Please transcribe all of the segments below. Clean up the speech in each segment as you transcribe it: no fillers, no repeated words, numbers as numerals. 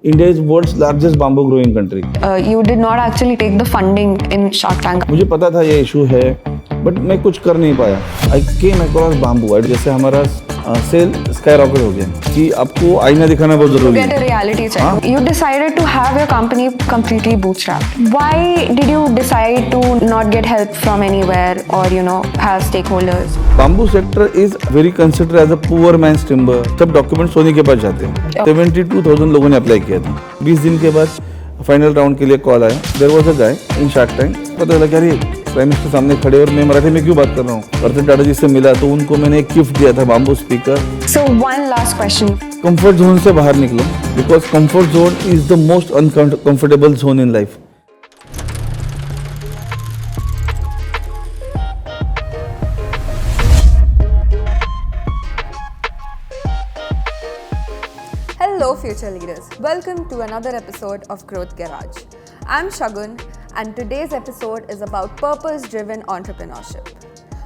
India is world's largest bamboo growing country. You did not actually take the funding in Shark Tank. मुझे पता था ये issue है, but मैं कुछ कर नहीं पाया. I came across bamboo, जैसे हमारा सेल स्काई रॉकेट हो गया कि आपको आईना दिखाना बहुत जरूरी Get a है. reality check. You decided to have your company completely bootstrapped. Why did you decide to not get help from anywhere or have stakeholders? Bamboo sector is very considered as a poor man's timber. सब document Soni के पास जाते हैं. 72,000 लोगों ने apply किया था. 20 दिन के बाद फाइनल राउंड के लिए कॉल आया. There was a guy in Shark Tank. पता लगा अरे प्राइम मिनिस्टर सामने खड़े और मैं मराठी में क्यों बात कर रहा हूँ. रतन टाटा जी से मिला तो उनको मैंने एक गिफ्ट दिया था bamboo speaker. So one last question. Comfort zone से बाहर निकलो, because comfort zone is the most uncomfortable zone in life. Hello future leaders, welcome to another episode of Growth Garage. I'm Shagun and today's episode is about purpose-driven entrepreneurship.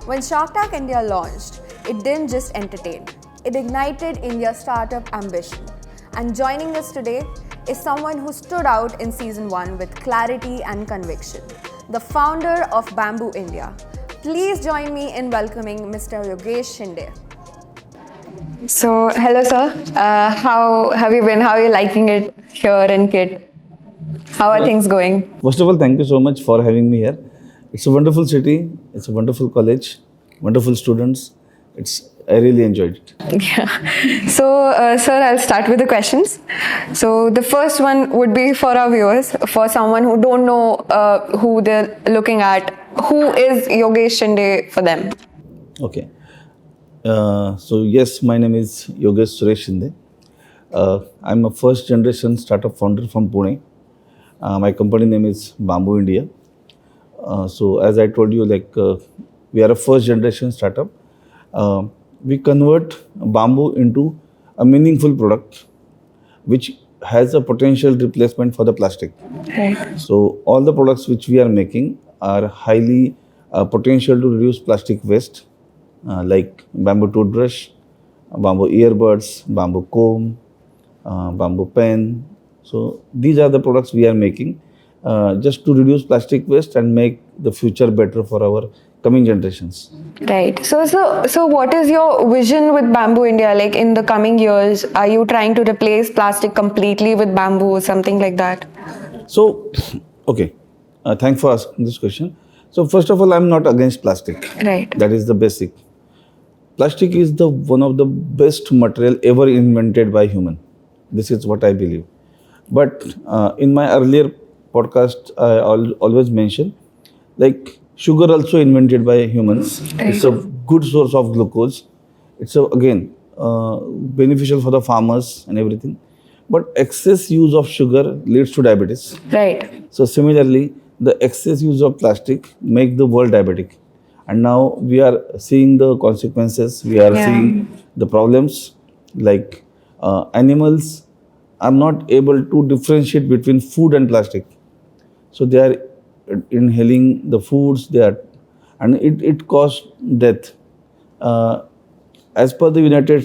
When Shark Tank India launched, it didn't just entertain, it ignited India's startup ambition. And joining us today is someone who stood out in season 1 with clarity and conviction, the founder of Bamboo India. Please join me in welcoming Mr. Yogesh Shinde. So, hello sir. How have you been? How are you liking it here in KIT? How are things going? First of all, thank you so much for having me here. It's a wonderful city, it's a wonderful college, wonderful students. I really enjoyed it. Yeah. So, sir, I'll start with the questions. So, the first one would be for our viewers, for someone who don't know who they're looking at. Who is Yogesh Shinde for them? Okay. So yes, my name is Yogesh Suresh Shinde. I'm a first generation startup founder from Pune. My company name is Bamboo India. So as I told you, we are a first generation startup. We convert bamboo into a meaningful product which has a potential replacement for the plastic. Right. So all the products which we are making are highly potential to reduce plastic waste. Like bamboo toothbrush, bamboo earbuds, bamboo comb, bamboo pen. So these are the products we are making just to reduce plastic waste and make the future better for our coming generations. Right. So what is your vision with Bamboo India? Like in the coming years, are you trying to replace plastic completely with bamboo or something like that? So, okay. Thanks for asking this question. So first of all, I'm not against plastic. Right. That is the basic. Plastic is one of the best material ever invented by human. This is what I believe. But in my earlier podcast, I always mention, like sugar also invented by humans. Right. It's a good source of glucose. It's again beneficial for the farmers and everything. But excess use of sugar leads to diabetes. Right. So similarly, the excess use of plastic make the world diabetic. And now we are seeing the consequences, we are seeing the problems, like animals are not able to differentiate between food and plastic. So they are inhaling the foods, and it causes death. As per the United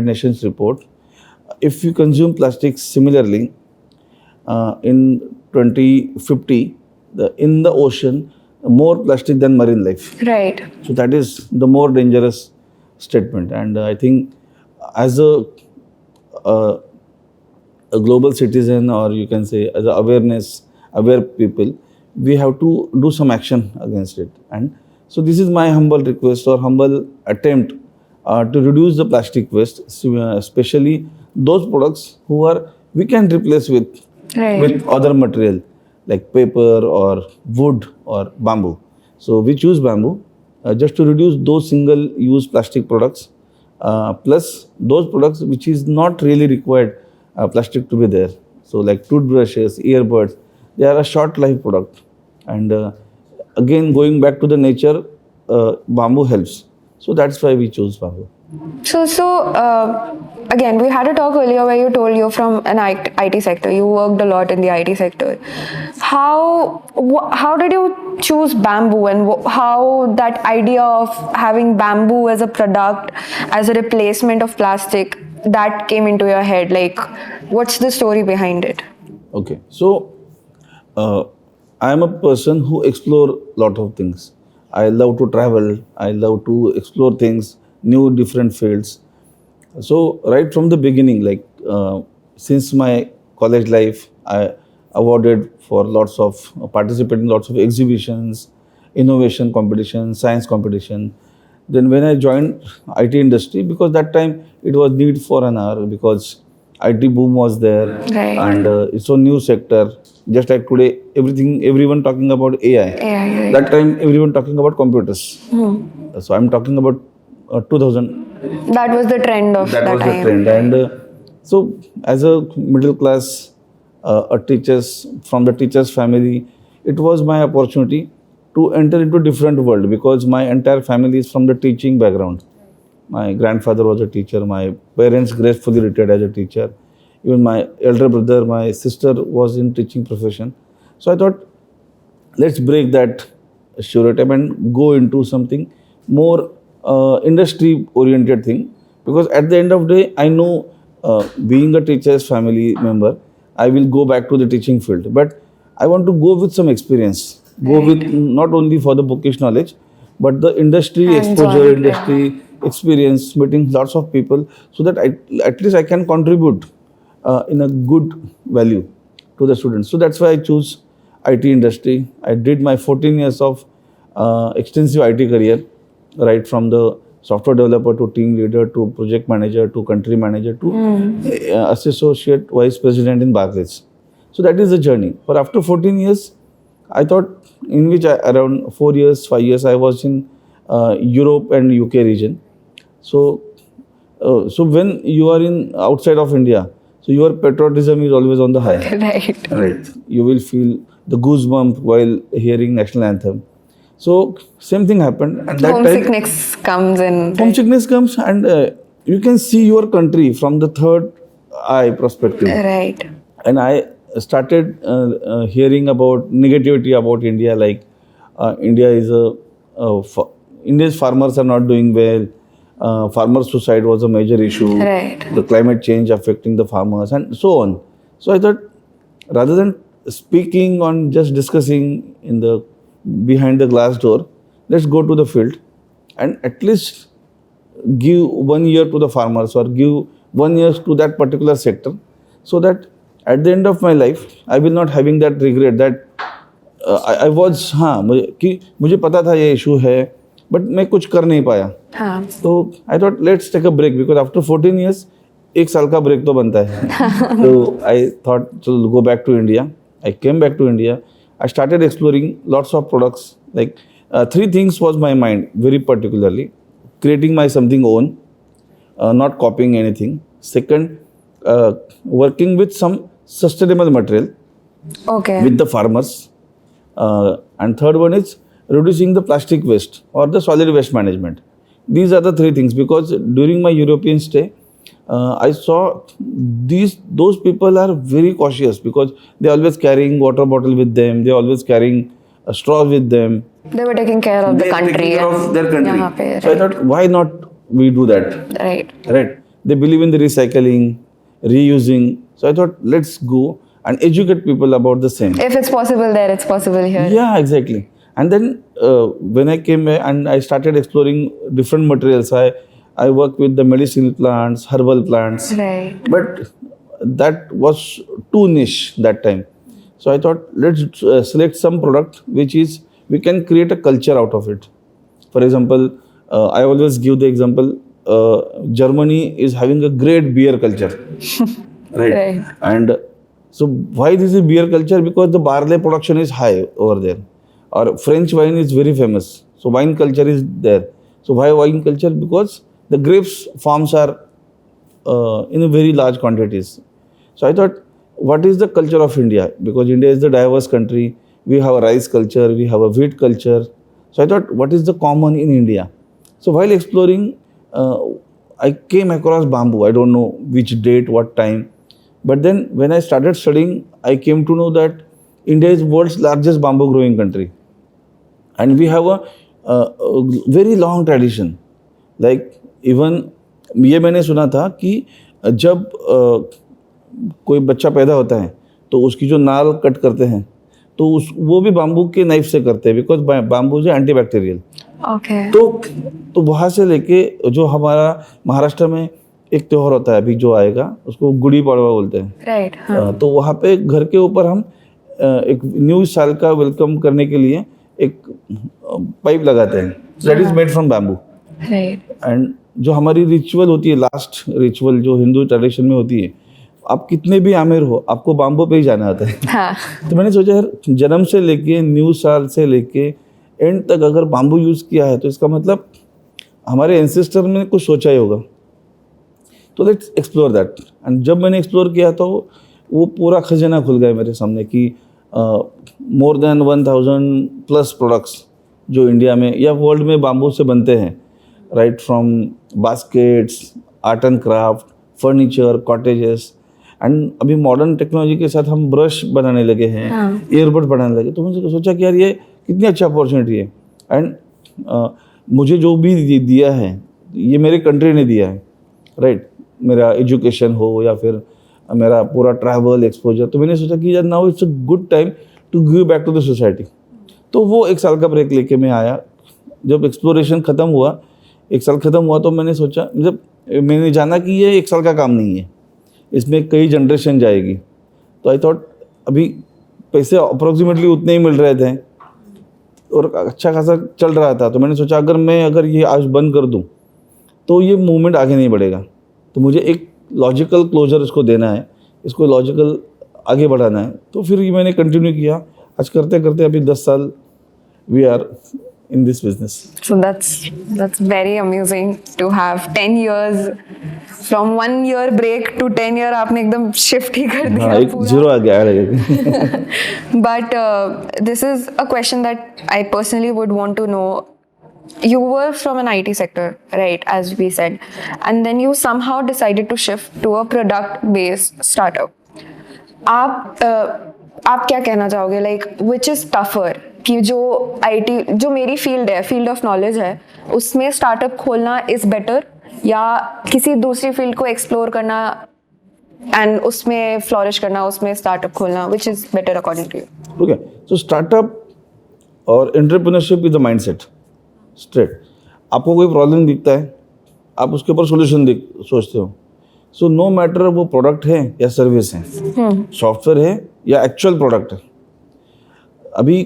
Nations report, if you consume plastic similarly, in 2050, in the ocean, more plastic than marine life. Right. So that is the more dangerous statement. And I think as a global citizen, or you can say as aware people, we have to do some action against it. And so this is my humble request or humble attempt to reduce the plastic waste, especially those products we can replace with other material like paper or wood or bamboo. So we choose bamboo just to reduce those single-use plastic products, plus those products which is not really required plastic to be there. So like toothbrushes, earbuds, they are a short life product. And again, going back to the nature, bamboo helps. So that's why we chose bamboo. So again, we had a talk earlier where you told you're from an IT sector. You worked a lot in the IT sector. How did you choose bamboo, and how that idea of having bamboo as a product, as a replacement of plastic, that came into your head? Like, what's the story behind it? Okay, so I am a person who explore lot of things. I love to travel. I love to explore things, new different fields. So right from the beginning, like since my college life, I awarded for lots of participating lots of exhibitions, innovation competition, science competition. Then when I joined IT industry, because that time it was need for an hour because IT boom was there, Right. and it's a new sector. Just like today, everyone talking about AI. AI, right. That time, everyone talking about computers. So I'm talking about 2000. That was the trend of that That was the time. trend, and so as a middle class, a teachers from the teachers family, it was my opportunity to enter into different world because my entire family is from the teaching background. My grandfather was a teacher. My parents gracefully retired as a teacher. Even my elder brother, my sister was in teaching profession. So I thought, let's break that stereotype and go into something more industry oriented thing, because at the end of the day I know, being a teacher's family member, I will go back to the teaching field, but I want to go with some experience, go with not only for the bookish knowledge but the industry Hands-on, exposure, yeah. industry experience, meeting lots of people, so that at least I can contribute in a good value to the students. So that's why I choose IT industry. I did my 14 years of extensive IT career, right from the software developer to team leader to project manager to country manager to associate vice president in Barclays. So that is the journey. For after 14 years, I thought, in which around 4 years, 5 years, I was in Europe and UK region. So, so when you are in outside of India, so your patriotism is always on the high. Right. Right. You will feel the goosebump while hearing national anthem. So same thing happened, and that time Homesickness comes in. homesickness comes, and you can see your country from the third eye perspective. Right. And I started hearing about negativity about India, like India is India's farmers are not doing well. Farmer suicide was a major issue. Right. The climate change affecting the farmers and so on. So I thought, rather than speaking on just discussing in the behind the glass door, let's go to the field and at least give 1 year to the farmers or give 1 year to that particular sector, so that at the end of my life I will not having that regret that I was मुझे पता था ये issue है but मैं कुछ कर नहीं पाया. हाँ. So I thought, let's take a break, because after 14 years एक साल का break तो बनता है. So I thought, so go back to India. I came back to India. I started exploring lots of products. Like 3 things was my mind very particularly: creating my something own, not copying anything. Second, working with some sustainable material Okay. with the farmers, and third one is reducing the plastic waste or the solid waste management. These are the 3 things, because during my European stay, I saw those people are very cautious, because they always carrying water bottle with them, they always carrying a straw with them. They were taking care of the They are country. taking care of their country. यहाँ पे, So I thought, why not we do that? right. Right? They believe in the recycling, reusing. So I thought, let's go and educate people about the same. If it's possible there, it's possible here. Yeah, exactly. And then when I came here and I started exploring different materials, I worked with the medicinal plants, herbal plants. Right. But that was too niche that time. So I thought, let's select some product which is, we can create a culture out of it. For example, I always give the example, Germany is having a great beer culture. Right. And so why this is beer culture? Because the barley production is high over there. Or French wine is very famous. So wine culture is there. So why wine culture? Because the grapes farms are in a very large quantities. So I thought, what is the culture of India? Because India is the diverse country. We have a rice culture, we have a wheat culture. So I thought, what is the common in India? So while exploring, I came across bamboo. I don't know which date, what time. But then when I started studying, I came to know that India is world's largest bamboo growing country. And we have a very long tradition. Like even ये मैंने सुना था कि जब कोई बच्चा पैदा होता है तो उसकी जो नाल कट करते हैं तो वो भी बाम्बू के नाइफ से करते हैं, because bamboo is antibacterial. Okay. तो वहाँ से लेके जो हमारा महाराष्ट्र में एक त्योहार होता है अभी जो आएगा, उसको गुड़ी पड़वा बोलते हैं, राइट। तो वहाँ पे घर के ऊपर हम एक न्यू साल का वेलकम करने के लिए एक पाइप लगाते हैं, that is made from bamboo. Right. And जो हमारी रिचुअल होती है, लास्ट रिचुअल जो हिंदू ट्रेडिशन में होती है, आप कितने भी आमिर हो आपको बाम्बू पे ही जाना आता है। हाँ। तो मैंने सोचा यार जन्म से लेके न्यू साल से लेके एंड तक अगर बाम्बू यूज़ किया है तो इसका मतलब हमारे एंसेस्टर ने कुछ सोचा ही होगा। तो लेट्स एक्सप्लोर दैट। एंड जब मैंने एक्सप्लोर किया तो वो पूरा खजाना खुल गया मेरे सामने कि मोर देन 1000+ प्रोडक्ट्स जो इंडिया में या वर्ल्ड में बाम्बू से बनते हैं, right from baskets, art and craft, furniture, cottages, and अभी मॉडर्न टेक्नोलॉजी के साथ हम ब्रश बनाने लगे हैं, ईयरबड बनाने लगे। तो मैंने सोचा कि यार ये कितनी अच्छा अपॉर्चुनिटी है। एंड मुझे जो भी दिया है ये मेरे कंट्री ने दिया है, राइट, मेरा एजुकेशन हो या फिर मेरा पूरा ट्रैवल एक्सपोजर। तो मैंने सोचा कि यार now it's a good time to give back to the society. तो वो 1 साल का ब्रेक लेके मैं आया। जब एक्सप्लोरेशन ख़त्म हुआ, 1 साल ख़त्म हुआ, तो मैंने सोचा, जब मैंने जाना कि ये 1 साल का काम नहीं है, इसमें कई जनरेशन जाएगी। तो आई थॉट अभी पैसे अप्रोक्सीमेटली उतने ही मिल रहे थे और अच्छा खासा चल रहा था। तो मैंने सोचा अगर ये आज बंद कर दूं तो ये मूवमेंट आगे नहीं बढ़ेगा। तो मुझे एक लॉजिकल क्लोजर इसको देना है, इसको लॉजिकल आगे बढ़ाना है। तो फिर ये मैंने कंटिन्यू किया। आज करते करते अभी 10 साल we are in this business. So that's very amusing to have 10 years from 1 year break to 10 year आपने एकदम shift ही कर दिया हाँ, एक पूरा। जीरो आ गया है। But this is a question that I personally would want to know. You were from an IT sector, right, as we said, and then you somehow decided to shift to a product-based startup. आप क्या कहना चाहोगे, like which is tougher, कि जो IT जो मेरी field है, field of knowledge है, उसमें स्टार्टअप खोलना इज बेटर या किसी दूसरी फील्ड को एक्सप्लोर करना एंड उसमें फ्लोरिश करना, उसमें स्टार्टअप खोलना, which is better according to you? Okay, so startup और entrepreneurship is a mindset straight. आपको कोई प्रॉब्लम दिखता है, आप उसके ऊपर सोल्यूशन सोचते हो। सो नो मैटर वो प्रोडक्ट है या सर्विस है, सॉफ्टवेयर है या एक्चुअल प्रोडक्ट है। अभी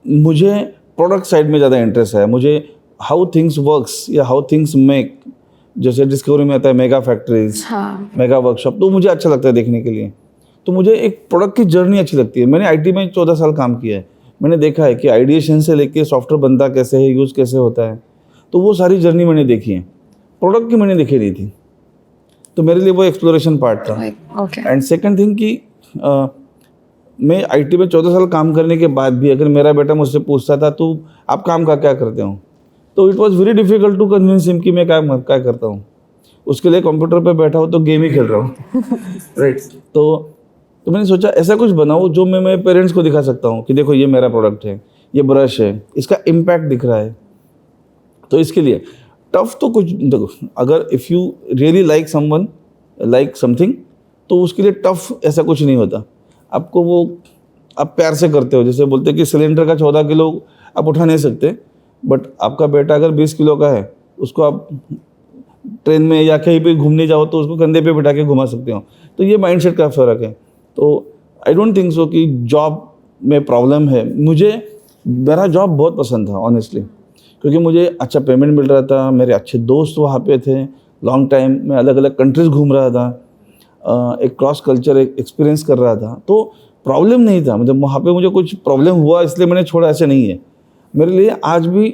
मुझे प्रोडक्ट साइड में ज़्यादा इंटरेस्ट है। मुझे हाउ थिंग्स वर्क्स या हाउ थिंग्स मेक, जैसे डिस्कवरी में आता है मेगा फैक्ट्रीज, मेगा वर्कशॉप, तो मुझे अच्छा लगता है देखने के लिए। तो मुझे एक प्रोडक्ट की जर्नी अच्छी लगती है। मैंने आईटी में 14 साल काम किया है। मैंने देखा है कि आइडिएशन से लेके सॉफ्टवेयर बनता कैसे है, यूज़ कैसे होता है, तो वो सारी जर्नी मैंने देखी है। प्रोडक्ट की मैंने देखी नहीं थी, तो मेरे लिए वो एक्सप्लोरेशन पार्ट था। एंड सेकेंड थिंग कि मैं आईटी में 14 साल काम करने के बाद भी अगर मेरा बेटा मुझसे पूछता था तो आप काम का क्या करते हो, तो it was very difficult to convince him कि मैं क्या करता हूँ। उसके लिए कंप्यूटर पे बैठा हूँ तो गेम ही खेल रहा हूँ, राइट। तो मैंने सोचा ऐसा कुछ बनाओ जो मैं मेरे पेरेंट्स को दिखा सकता हूँ कि देखो ये मेरा प्रोडक्ट है, ये ब्रश है, इसका इम्पैक्ट दिख रहा है। तो इसके लिए टफ तो कुछ देखो, अगर if you really like someone like something तो उसके लिए टफ ऐसा कुछ नहीं होता। आपको वो आप प्यार से करते हो। जैसे बोलते हैं कि सिलेंडर का 14 किलो आप उठा नहीं सकते, बट आपका बेटा अगर 20 किलो का है, उसको आप ट्रेन में या कहीं पे घूमने जाओ तो उसको कंधे पे बिठा के घुमा सकते हो। तो ये माइंडसेट का फ़र्क है। तो आई डोंट थिंक सो कि जॉब में प्रॉब्लम है। मेरा जॉब बहुत पसंद था ऑनेस्टली, क्योंकि मुझे अच्छा पेमेंट मिल रहा था, मेरे अच्छे दोस्त वहाँ पे थे, लॉन्ग टाइम मैं अलग अलग कंट्रीज़ घूम रहा था, एक क्रॉस कल्चर एक्सपीरियंस कर रहा था। तो प्रॉब्लम नहीं था, मतलब वहाँ पे मुझे कुछ प्रॉब्लम हुआ इसलिए मैंने छोड़ा, ऐसे नहीं है। मेरे लिए आज भी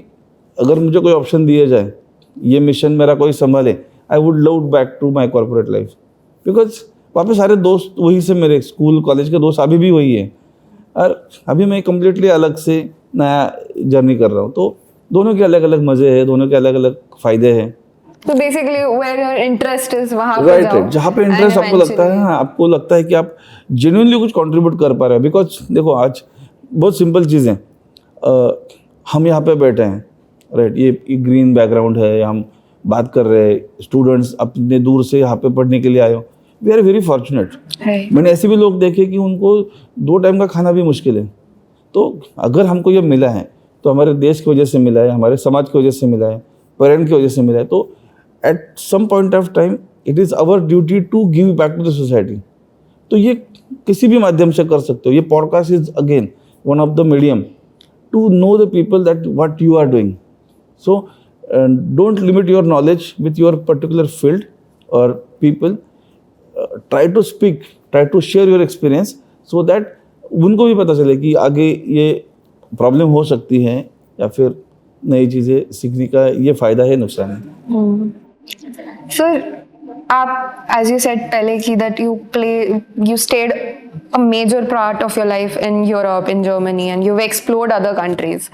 अगर मुझे कोई ऑप्शन दिया जाए, ये मिशन मेरा कोई संभाले, I would love back to my corporate life, because वहाँ पे सारे दोस्त वही से, मेरे स्कूल कॉलेज के दोस्त अभी भी वही है, और अभी मैं कम्प्लीटली अलग से नया जर्नी कर रहा हूँ। तो दोनों के अलग अलग मज़े हैं, दोनों के अलग अलग फ़ायदे हैं। तो basically where your interest is वहाँ पे राइट, जाओ, जहाँ पे इंटरेस्ट आपको लगता है, हाँ, आपको लगता है कि आप जेन्युइनली कुछ कंट्रीब्यूट कर पा रहे हैं। बिकॉज देखो आज बहुत सिंपल चीज़ है, हम यहाँ पे बैठे हैं, राइट, ये ग्रीन बैकग्राउंड है, हम बात कर रहे हैं, स्टूडेंट्स अपने दूर से यहाँ पे पढ़ने के लिए आए हो, वी आर वेरी फॉर्चुनेट। मैंने ऐसे भी लोग देखे कि उनको 2 टाइम का खाना भी मुश्किल है। तो अगर हमको ये मिला है तो हमारे देश की वजह से मिला है, हमारे समाज की वजह से मिला है, पेरेंट की वजह से मिला है। तो at some point of time it is our duty to give back to the society. तो ये किसी भी माध्यम से कर सकते हो। ये podcast is again one of the medium to know the people that what you are doing. So don't limit your knowledge with your particular field और people. Try to speak, try to share your experience so that उनको भी पता चले कि आगे ये problem हो सकती है या फिर नई चीज़ें सीखने का ये फ़ायदा है, नुकसान है। सर, आप एज यू सेड पहले कि that you stayed a major part of your life in Europe, in Germany, and you explored other countries.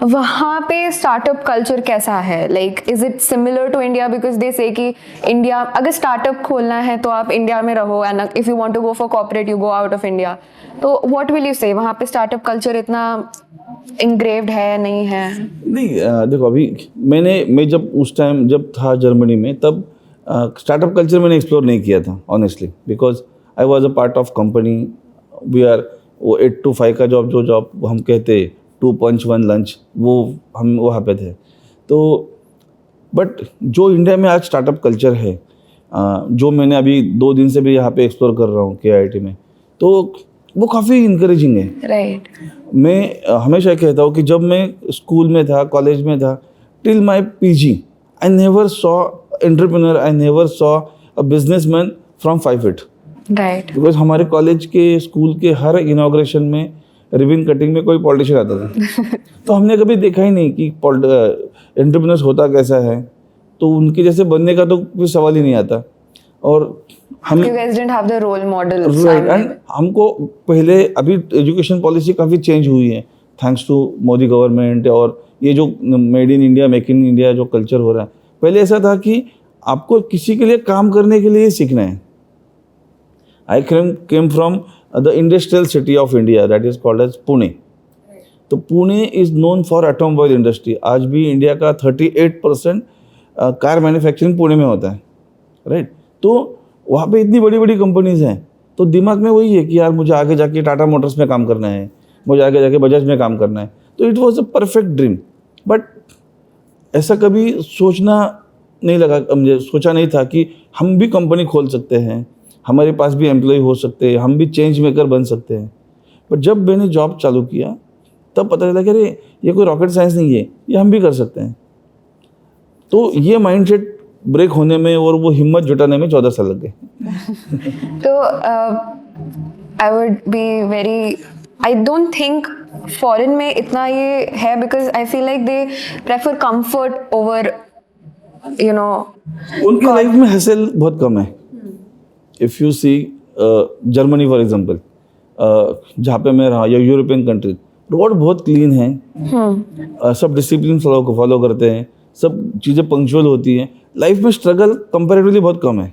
वहाँ पे स्टार्टअप कल्चर कैसा है? Like is it similar to India? Because they say कि India अगर startup खोलना है तो आप इंडिया में रहो, and if you want to go for corporate you go out of India. तो व्हाट विल यू से, वहाँ पे स्टार्टअप कल्चर इतना इंग्रेव्ड है, नहीं है? नहीं, देखो अभी मैं जब उस टाइम जब था जर्मनी में, तब स्टार्टअप कल्चर मैंने एक्सप्लोर नहीं किया था honestly, because I was a part of company. We are वो 8 to 5 का जॉब हम कहते 2 punch 1 lunch, वो हम वहाँ पे थे। तो बट जो इंडिया में आज स्टार्टअप कल्चर है, जो मैंने अभी 2 दिन से भी यहाँ पे एक्सप्लोर कर रहा हूँ KIIT में, तो वो काफ़ी इंकरेजिंग है। राइट। मैं हमेशा कहता हूँ कि जब मैं स्कूल में था, कॉलेज में था, till my PG I never saw entrepreneur, I never saw a businessman from 5 feet। Right. Because हमारे कॉलेज के, स्कूल के हर इनॉग्रेशन में, रिबन कटिंग में कोई पॉलिटिशियन आता था। तो हमने कभी देखा ही नहीं कि एंटरप्रेन्योर्स होता कैसा है। तो उनके जैसे बनने का तो कोई सवाल ही नहीं आता। और हम You guys didn't have the role model. Right, and हमको पहले, अभी एजुकेशन पॉलिसी काफ़ी चेंज हुई है थैंक्स टू मोदी गवर्नमेंट, और ये जो made in India, make in India जो कल्चर हो रहा है। पहले ऐसा था कि आपको किसी के लिए काम करने के लिए सीखना है। I came from the industrial city of India that is called as Pune. तो Pune is known for automobile industry. आज भी इंडिया का 38% कार मैन्युफैक्चरिंग पुणे में होता है, राइट। तो वहाँ पे इतनी बड़ी बड़ी कंपनीज हैं, तो दिमाग में वही है कि यार मुझे आगे जाके टाटा मोटर्स में काम करना है, मुझे आगे जाके बजाज में काम करना है। तो it was a perfect dream. But ऐसा कभी सोचना नहीं लगा, मुझे सोचा नहीं था कि हम भी कंपनी खोल सकते हैं, हमारे पास भी एम्प्लॉय हो सकते हैं, हम भी चेंज मेकर बन सकते हैं। बट जब मैंने जॉब चालू किया तब पता चला कि अरे ये कोई रॉकेट साइंस नहीं है, ये हम भी कर सकते हैं। तो ये माइंडसेट ब्रेक होने में और वो हिम्मत जुटाने में 14 साल लग गए। तो I would be very, I don't think foreign में इतना ये है, because I feel like they prefer comfort over, you know. उनके लाइफ में हसल बहुत कम है। If you see Germany for example, जहाँ पे मैं रहा, या यूरोपियन कंट्री, रोड बहुत क्लीन है, सब डिसिप्लिन फॉलो करते हैं, सब चीज़ें पंक्चुअल होती हैं। लाइफ में स्ट्रगल कंपैरेटिवली बहुत कम है।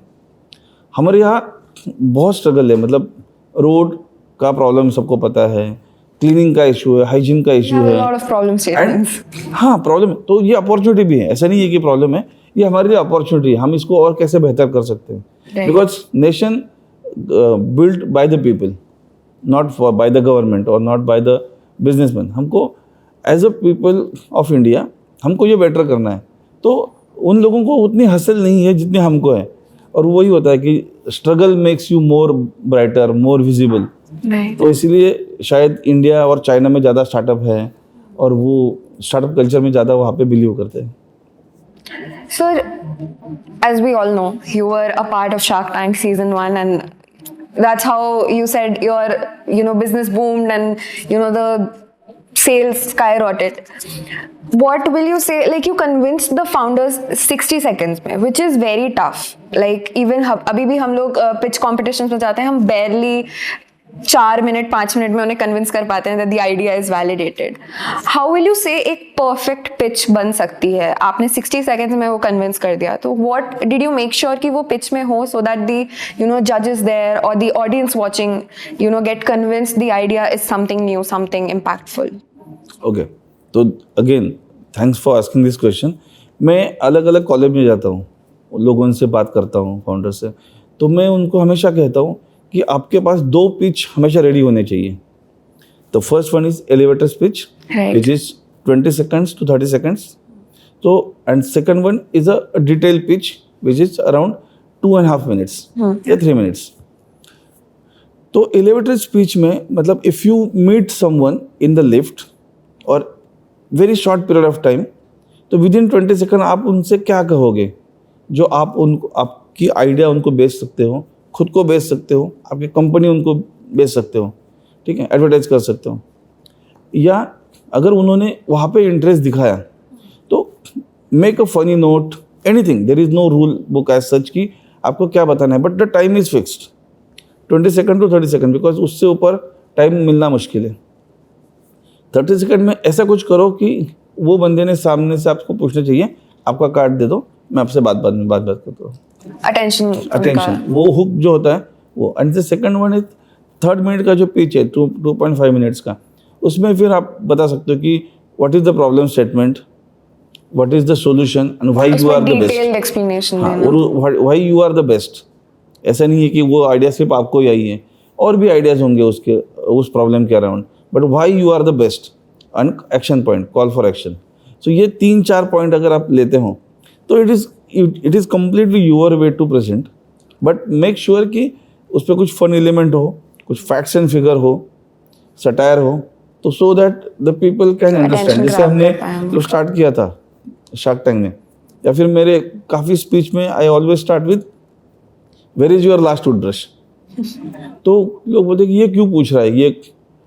हमारे यहाँ बहुत स्ट्रगल है, मतलब रोड का प्रॉब्लम सबको पता है, क्लीनिंग का इशू है, हाइजीन का इशू है। हाँ, प्रॉब्लम। तो ये अपॉर्चुनिटी भी है, ऐसा नहीं है कि प्रॉब्लम है, ये हमारे लिए अपॉर्चुनिटी है। हम इसको और कैसे बेहतर कर सकते हैं, because nation build by the people, not by the government और नॉट बाय द बिजनेसमैन। हमको as a people of India हमको ये बेटर करना है। तो उन लोगों को उतनी हसल नहीं है जितनी हमको है, और वही होता है कि struggle makes you more brighter, more visible. तो इसीलिए शायद इंडिया और चाइना में ज़्यादा स्टार्टअप है, और वो स्टार्टअप कल्चर में ज़्यादा वहाँ पे बिलीव करते हैं। Sir, as we all know, you were a part of Shark Tank season 1, and that's how you said your business boomed, and the sales skyrocketed. What will you say, like you convinced the founders 60 seconds में, which is very tough. Like even अभी भी हम लोग pitch competitions में जाते हैं, हम barely 4 minute 5 minute में उन्हें कन्विंस कर पाते हैं that the idea is validated. How will you say एक perfect pitch बन सकती है? आपने 60 seconds में वो कन्विंस कर दिया, तो what did you make sure कि वो pitch में हो, so that the judges there or the audience watching get convinced the idea is something new, something impactful? Okay, तो again thanks for asking this question. मैं अलग अलग college में जाता हूँ, लोगों से बात करता हूँ, फाउंडर से, तो मैं उनको हमेशा कहता हूँ कि आपके पास 2 पिच हमेशा रेडी होने चाहिए. The first one is elevator speech Right. Which is 20 seconds to 30 seconds. So, and second one is a detailed pitch which is around 2.5 minutes या 3 minutes. तो एलिवेटर स्पीच में मतलब if you meet someone in the lift और very short period of time, तो within 20 second आप उनसे क्या कहोगे जो आप उनको आपकी आइडिया उनको बेच सकते हो, खुद को बेच सकते हो, आपकी कंपनी उनको बेच सकते हो, ठीक है, एडवर्टाइज कर सकते हो. या अगर उन्होंने वहाँ पे इंटरेस्ट दिखाया तो make a funny note, anything. There is no rule book as such कि आपको क्या बताना है, but the time is fixed 20 second to 30 second, because उससे ऊपर टाइम मिलना मुश्किल है. 30 सेकेंड में ऐसा कुछ करो कि वो बंदे ने सामने से आपको पूछना चाहिए, आपका कार्ड दे दो, मैं आपसे बात करता हूँ. अटेंशन वो हुक जो होता है वो. And the second one is 3rd minute का जो पिच है 2.5 मिनट्स का, उसमें फिर आप बता सकते हो कि what is the problem statement, what is the solution and why you are the best. Detailed explanation हाँ, और why you are the best. ऐसा नहीं है कि वो आइडिया सिर्फ आपको ही आई है, और भी आइडियाज होंगे उसके उस प्रॉब्लम के around, but why you are the best and action point, call for action. So ये 3-4 पॉइंट अगर आप लेते हो तो it is completely your way to present, but make sure कि उस पर कुछ फन एलिमेंट हो, कुछ फैक्ट्स एंड फिगर हो, सटायर हो, तो so that the people can understand. जैसे हमने जो स्टार्ट किया था शार्क टैंक में, या फिर मेरे काफ़ी स्पीच में I always start with where is your last toothbrush. तो लोग बोलते कि ये क्यों पूछ रहा है, ये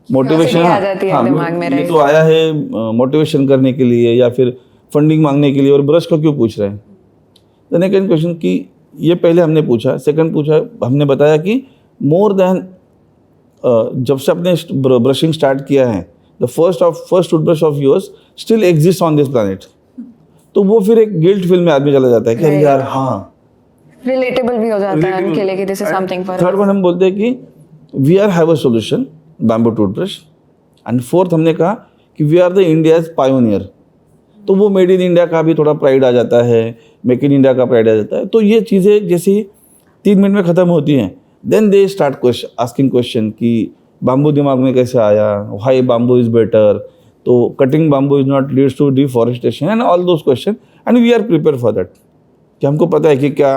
मोटिवेशन. ये तो आया है मोटिवेशन करने के लिए या फिर फंडिंग मांगने के लिए, और ब्रश को क्यों पूछ रहे हैं. देन सेकंड क्वेश्चन कि ये पहले हमने पूछा, सेकंड पूछा हमने बताया कि मोर देन जब से आपने ब्रशिंग स्टार्ट किया है, the first toothbrush of yours still exist on this planet. तो वो फिर एक गिल्ट फील में आदमी चला जाता है कि अरे यार हाँ, रिलेटेबल भी हो जाता है उनके लिए कि this is something for. Third one हम बोलते हैं कि we are have a solution, bamboo toothbrush. And fourth हमने कहा कि we are the India's pioneer. तो वो मेड इन इंडिया का भी थोड़ा प्राइड आ जाता है, मेक इन इंडिया का प्राइड आ जाता है. तो ये चीज़ें जैसे 3 मिनट में ख़त्म होती हैं, then they start asking question कि बाम्बू दिमाग में कैसे आया, व्हाई बाम्बू इज़ बेटर, तो cutting bamboo is not leads to deforestation and all those question. And we are prepare for that, कि हमको पता है कि क्या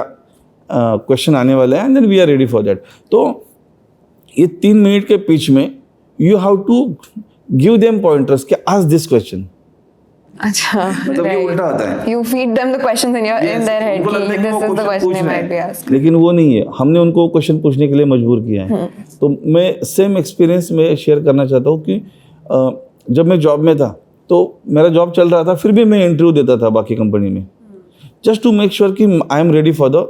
क्वेश्चन आने वाला है, and then we are ready for that. तो ये 3 मिनट के पिच में you have to give them pointers कि आस्क दिस क्वेश्चन. अच्छा, मतलब ये उल्टा होता है. You feed them the questions in their head कि this is the question they might be asked. लेकिन वो नहीं है, हमने उनको क्वेश्चन पूछने के लिए मजबूर किया है. तो मैं सेम एक्सपीरियंस में शेयर करना चाहता हूँ कि जब मैं जॉब में था तो मेरा जॉब चल रहा था, फिर भी मैं इंटरव्यू देता था बाकी कंपनी में, जस्ट टू मेक श्योर कि I am ready for the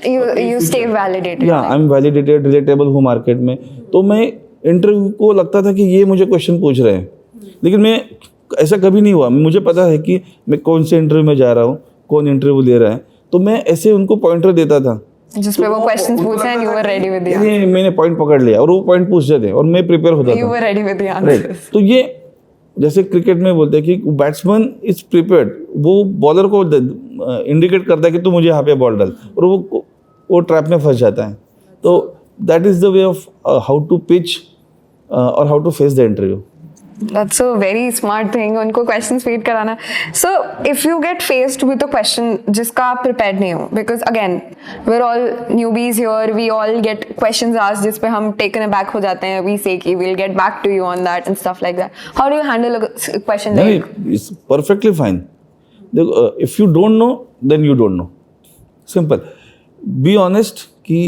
You stay validated. या आई एम वैलिडेटेड, रिलेटेबल हूँ मार्केट में. तो मैं इंटरव्यू को लगता था कि ये मुझे क्वेश्चन पूछ रहे हैं, लेकिन मैं ऐसा कभी नहीं हुआ. मुझे पता है कि मैं कौन से इंटरव्यू में जा रहा हूँ, कौन इंटरव्यू ले रहा है, तो मैं ऐसे उनको पॉइंटर देता था जिस पे वो क्वेश्चंस पूछे and you were ready with the ये मैंने पॉइंट पकड़ लिया और वो पॉइंट पूछते थे और मैं प्रिपेयर होता यू था. Were ready with the right. Answers. तो ये जैसे क्रिकेट में बोलते हैं कि बैट्समैन इज प्रिपेयर्ड, वो बॉलर को इंडिकेट करता है कि तू मुझे यहाँ पे बॉल डाल, और वो ट्रैप में फंस जाता है. तो that is the way of how to pitch और how to face the interview. That's a very smart thing. उनको questions feed कराना. So if you get faced with a question जिसका आप prepared नहीं हो, because again we're all newbies here, we all get questions asked जिस पे हम taken aback हो जाते हैं, we say कि we'll get back to you on that and stuff like that. How do you handle a question like? It's perfectly fine. If you don't know, then you don't know. Simple. Be honest कि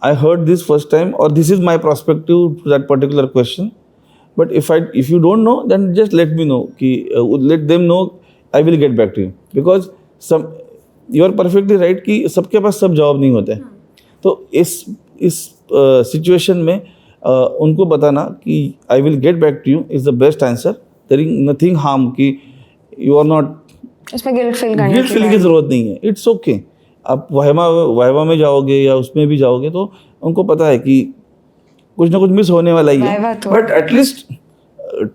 I heard this first time or this is my perspective to that particular question. But if you don't know, then just let me know. Let them know. I will get back to you. Because you are perfectly right कि सबके पास सब जवाब नहीं होते. तो इस situation में उनको बताना कि I will get back to you is the best answer. There is nothing harm कि you are not. इसमें गिल्ट फील की जरूरत नहीं है. It's okay. आप वाइवा में जाओगे या उसमें भी जाओगे तो उनको पता है कि कुछ ना कुछ मिस होने वाला ही है, but at least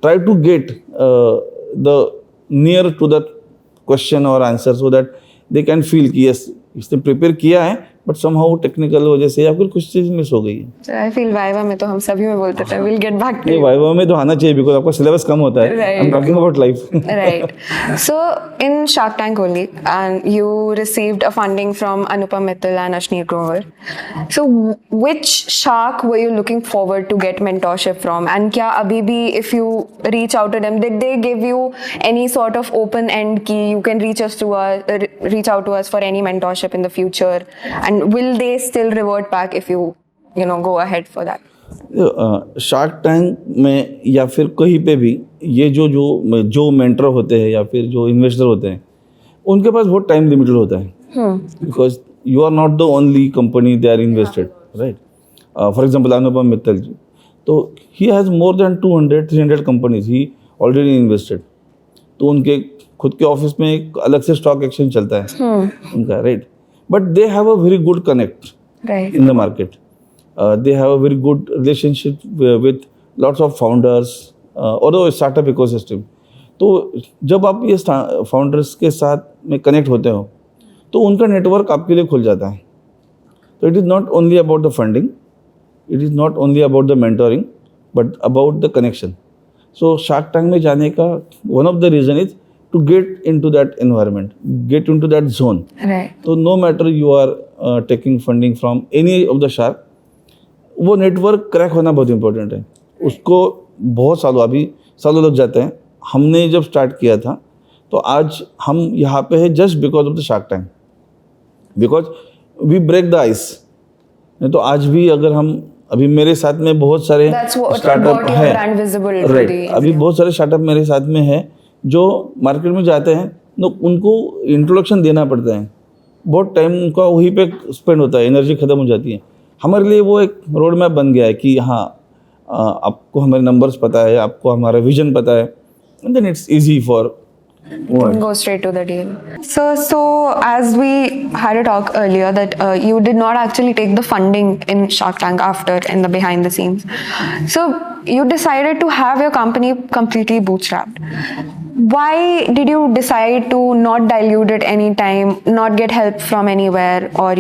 try to get the near to that question और answer so that they can feel कि यस इसने प्रिपेयर किया है बट समहाउ टेक्निकल वजह से या फिर कुछ चीज़ मिस हो गई है। आई फील वाइवा में तो हम सभी में बोलते थे विल गेट बैक नहीं, वाइवा में तो आना चाहिए बिकॉज आपका सिलेबस कम होता है। I am talking about life. Right. So in Shark Tank only, and you received a funding from Anupam Mittal and Ashneer Grover. So which shark were you looking forward to get mentorship from? And kya abhi bhi, if you reach out to them, did they give you any sort of open end key? You can reach out to us for any mentorship in the future, and will they still revert back if you go ahead for that? Shark tank में या फिर कहीं पे भी ये जो mentor होते हैं या फिर जो इन्वेस्टर होते हैं उनके पास बहुत टाइम लिमिटेड होता है because you are not the only company they are invested, right. For example Anupam Mittal ji, तो he has more than 200-300 companies he already invested. तो उनके खुद के ऑफिस में एक अलग से स्टॉक एक्सचेंज चलता है उनका, right. But they have a very good connect in the market. They have a very good relationship with lots of founders or the startup ecosystem. तो जब आप ये फाउंडर्स के साथ में कनेक्ट होते हो तो उनका नेटवर्क आपके लिए खुल जाता है। तो it is not only about the funding, it is not only about the mentoring but about the connection. So shark tank में जाने का one of the reason is to get into that environment, get into that zone. Right. So no matter you are taking funding from any of the shark, वो network crack होना बहुत important है। उसको बहुत सालों लग जाते हैं। हमने जब स्टार्ट किया था तो आज हम यहाँ पे है just because of the Shark Tank, because we break the ice. नहीं तो आज भी अगर हम अभी मेरे साथ में बहुत सारे स्टार्टअप हैं, राइट, अभी बहुत सारे स्टार्टअप मेरे साथ में है जो मार्केट में जाते हैं तो उनको इंट्रोडक्शन देना पड़ता है, बहुत टाइम उनका वहीं पे स्पेंड होता है, एनर्जी ख़त्म हो जाती है। हमारे लिए वो एक रोड मैप बन गया है कि हाँ आपको हमारे नंबर्स पता है, आपको हमारा विजन पता है, and then it's easy for go straight to the deal. So as we had a talk earlier that you did not actually take the funding in Shark Tank after in the behind the scenes. So you decided to have your company completely bootstrapped. Why did you decide to not dilute it any time, not get help from anywhere, or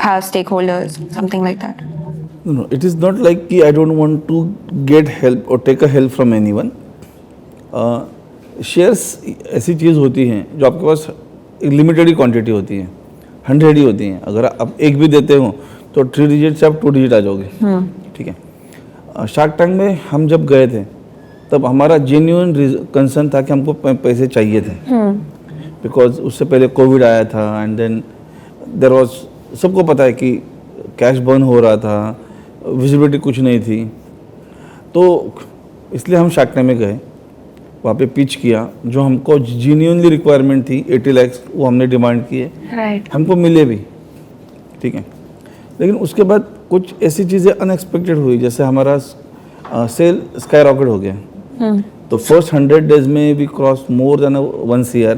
have stakeholders, something like that? No, it is not like I don't want to get help or take a help from anyone. Shares ऐसी चीज़ होती हैं जो आपके पास एक limited ही quantity होती है, 100 ही होती हैं। अगर आप एक भी देते हो तो 3 डिजिट से आप 2 डिजिट आ जाओगे, ठीक है। शार्क टैंक में हम जब गए थे तब हमारा जेन्युइन कंसर्न था कि हमको पैसे चाहिए थे, बिकॉज उससे पहले कोविड आया था एंड देन देयर वाज, सबको पता है कि कैश बर्न हो रहा था, विजिबिलिटी कुछ नहीं थी। तो इसलिए हम शार्क टैंक में गए, वहाँ पे पिच किया, जो हमको जेन्युइनली रिक्वायरमेंट थी 80 लाख वो हमने डिमांड किए, right. हमको मिले भी, ठीक है। लेकिन उसके बाद कुछ ऐसी चीज़ें अनएक्सपेक्टेड हुई, जैसे हमारा सेल स्काई रॉकेट हो गया। तो फर्स्ट 100 डेज में we cross more than 1 CR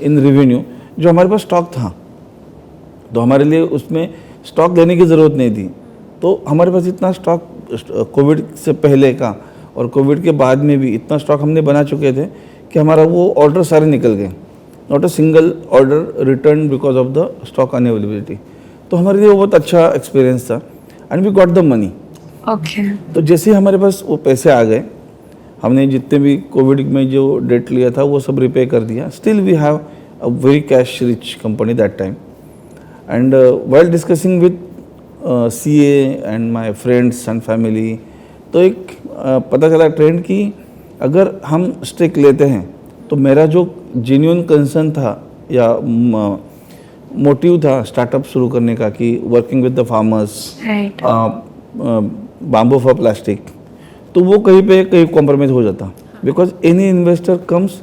in revenue, जो हमारे पास स्टॉक था। तो हमारे लिए उसमें स्टॉक लेने की ज़रूरत नहीं थी। तो हमारे पास इतना स्टॉक कोविड से पहले का और कोविड के बाद में भी इतना स्टॉक हमने बना चुके थे कि हमारा वो ऑर्डर सारे निकल गए, not a single order return because of the stock unavailability. तो हमारे लिए वो बहुत अच्छा एक्सपीरियंस था and we got the money. Okay. तो जैसे ही हमारे पास वो पैसे आ गए, हमने जितने भी कोविड में जो डेट लिया था वो सब रिपे कर दिया। Still we have a very cash rich company that time and while discussing with CA and my friends and family, तो एक पता चला ट्रेंड कि अगर हम स्टेक लेते हैं तो मेरा जो जेन्युइन कंसर्न था या मोटिव था स्टार्टअप शुरू करने का कि working with the farmers, bamboo for plastic, तो वो कहीं कॉम्प्रोमाइज हो जाता, because any investor comes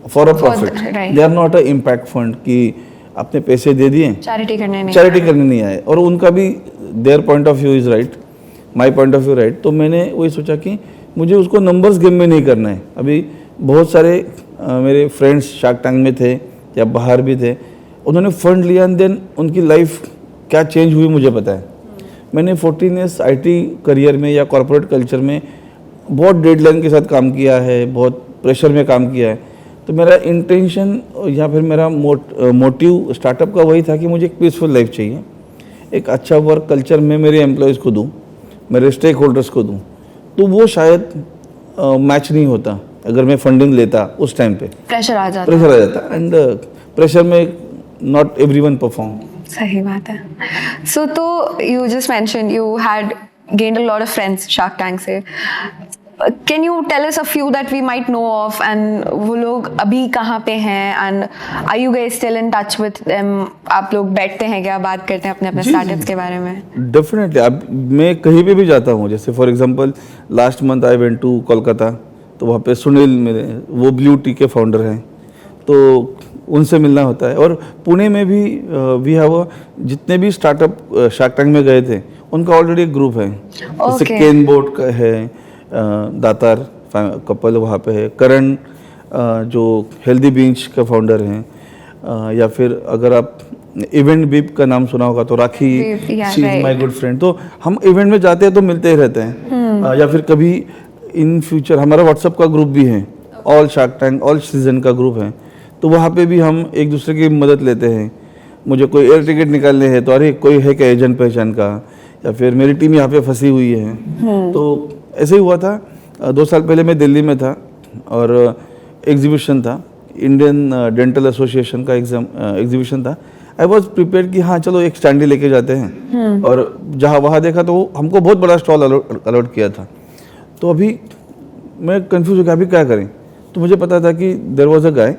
for a profit, they are not a impact fund कि आपने पैसे दे दिए चैरिटी करने नहीं आए। और उनका भी their point of view is right, my point of view right. तो मैंने वही सोचा कि मुझे उसको नंबर्स गेम में नहीं करना है। अभी बहुत सारे मेरे फ्रेंड्स शार्क टैंक में थे या बाहर भी थे, उन्होंने फंड लिया एंड देन उनकी लाइफ क्या चेंज हुई मुझे पता है। मैंने 14 ईयर्स IT करियर में या कॉर्पोरेट कल्चर में बहुत डेडलाइन के साथ काम किया है, बहुत प्रेशर में काम किया है। तो मेरा इंटेंशन या फिर मेरा मोटिव स्टार्टअप का वही था कि मुझे एक पीसफुल लाइफ चाहिए, एक अच्छा वर्क कल्चर मैं मेरे एम्प्लॉयज़ को दूँ, मेरे स्टेक होल्डर्स को दूँ। तो वो शायद मैच नहीं होता अगर मैं फंडिंग लेता उस टाइम पे, प्रेशर आ जाता जाता एंड प्रेशर में नॉट एवरीवन परफॉर्म। सही बात है। सो तो you just mention you had gained a lot of friends Shark Tank से। Can you tell us a few that we might know of and वो लोग अभी कहाँ पे हैं and are you guys still in touch with them? आप लोग बैठते हैं क्या, बात करते हैं अपने अपने स्टार्टअप्स के बारे में? डेफिनेटली। अब मैं कहीं पे भी जाता हूँ, जैसे for example last month I went to Kolkata, तो वहाँ पे सुनील मेरे, वो ब्लू टी के फाउंडर हैं, तो उनसे मिलना होता है। और पुणे में भी वी हैव जितने भी स्टार्टअप शार्क टैंक में गए थे उनका ऑलरेडी एक ग्रुप है। जैसे केन बोर्ड का है, दातार कपल वहाँ पे है, करण जो हेल्दी बींच का फाउंडर हैं, या फिर अगर आप इवेंट बीप का नाम सुना होगा तो Rakhi, she is my good friend. तो हम इवेंट में जाते हैं तो मिलते ही रहते हैं। या फिर कभी इन फ्यूचर हमारा व्हाट्सएप का ग्रुप भी है, all shark tank all season का ग्रुप है, तो वहाँ पे भी हम एक दूसरे की मदद लेते हैं। मुझे कोई एयर टिकट निकालने हैं तो अरे कोई है क्या एजेंट पहचान का, या फिर मेरी टीम यहाँ पे फंसी हुई है। तो ऐसे ही हुआ था, 2 साल पहले मैं दिल्ली में था और एग्जीबिशन था, इंडियन डेंटल एसोसिएशन का एग्जीबिशन था। आई वॉज प्रिपेयर कि हाँ चलो एक स्टैंडी लेके जाते हैं, और जहाँ वहाँ देखा तो हमको बहुत बड़ा स्टॉल अलॉट किया था। तो अभी मैं कंफ्यूज हो गया अभी क्या करें। तो मुझे पता था कि there was a guy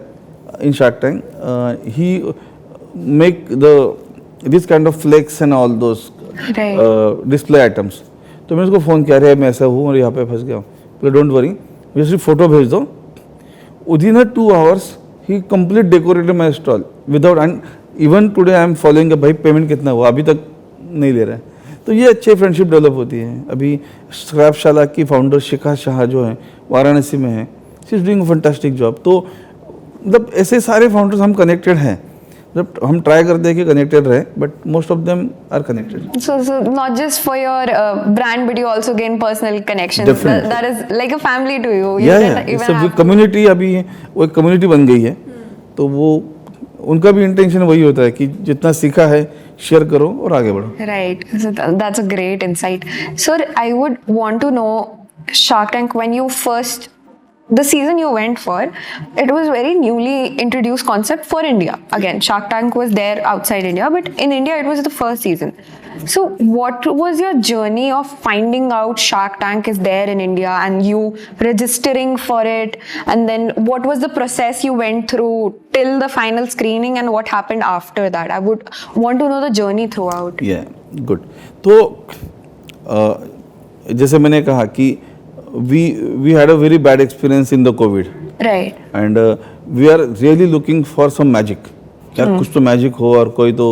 in Shark Tank, he make this kind of flex and all those display items. तो मैंने उसको फ़ोन किया, अरे मैं ऐसा हूँ और यहाँ पे फंस गया हूँ। बोले डोंट वरी, मुझे सिर्फ फ़ोटो भेज दो। Within 2 hours he complete decorated my stall without, and even today I am following भाई पेमेंट कितना हुआ, अभी तक नहीं ले रहा है। तो ये अच्छे फ्रेंडशिप डेवलप होती है। अभी स्क्रैपशाला की फाउंडर शिखा शाह जो है वाराणसी में है, she is doing a fantastic job. तो मतलब ऐसे सारे फाउंडर्स हम कनेक्टेड हैं, मतलब हम ट्राई करते हैं कि कनेक्टेड रहे, but most of them are connected. So not just for your brand, but you also gain personal connections. Definitely. That is like a family to you. You या can even have- community, अभी वो एक community बन गई है। तो वो उनका भी इंटेंशन वही होता है कि जितना सीखा है शेयर करो और आगे बढ़ो। Right. So that's a great insight. Sir, I would want to know Shark Tank, when you first, the season you went for, it was very newly introduced concept for India. Again, Shark Tank was there outside India, but in India it was the first season. So what was your journey of finding out Shark Tank is there in India and you registering for it, and then what was the process you went through till the final screening and what happened after that? I would want to know the journey throughout. Good. तो जैसे मैंने कहा कि we had a very bad experience in the COVID, Right. and we are really looking for some magic। यार कुछ तो magic हो, और कोई तो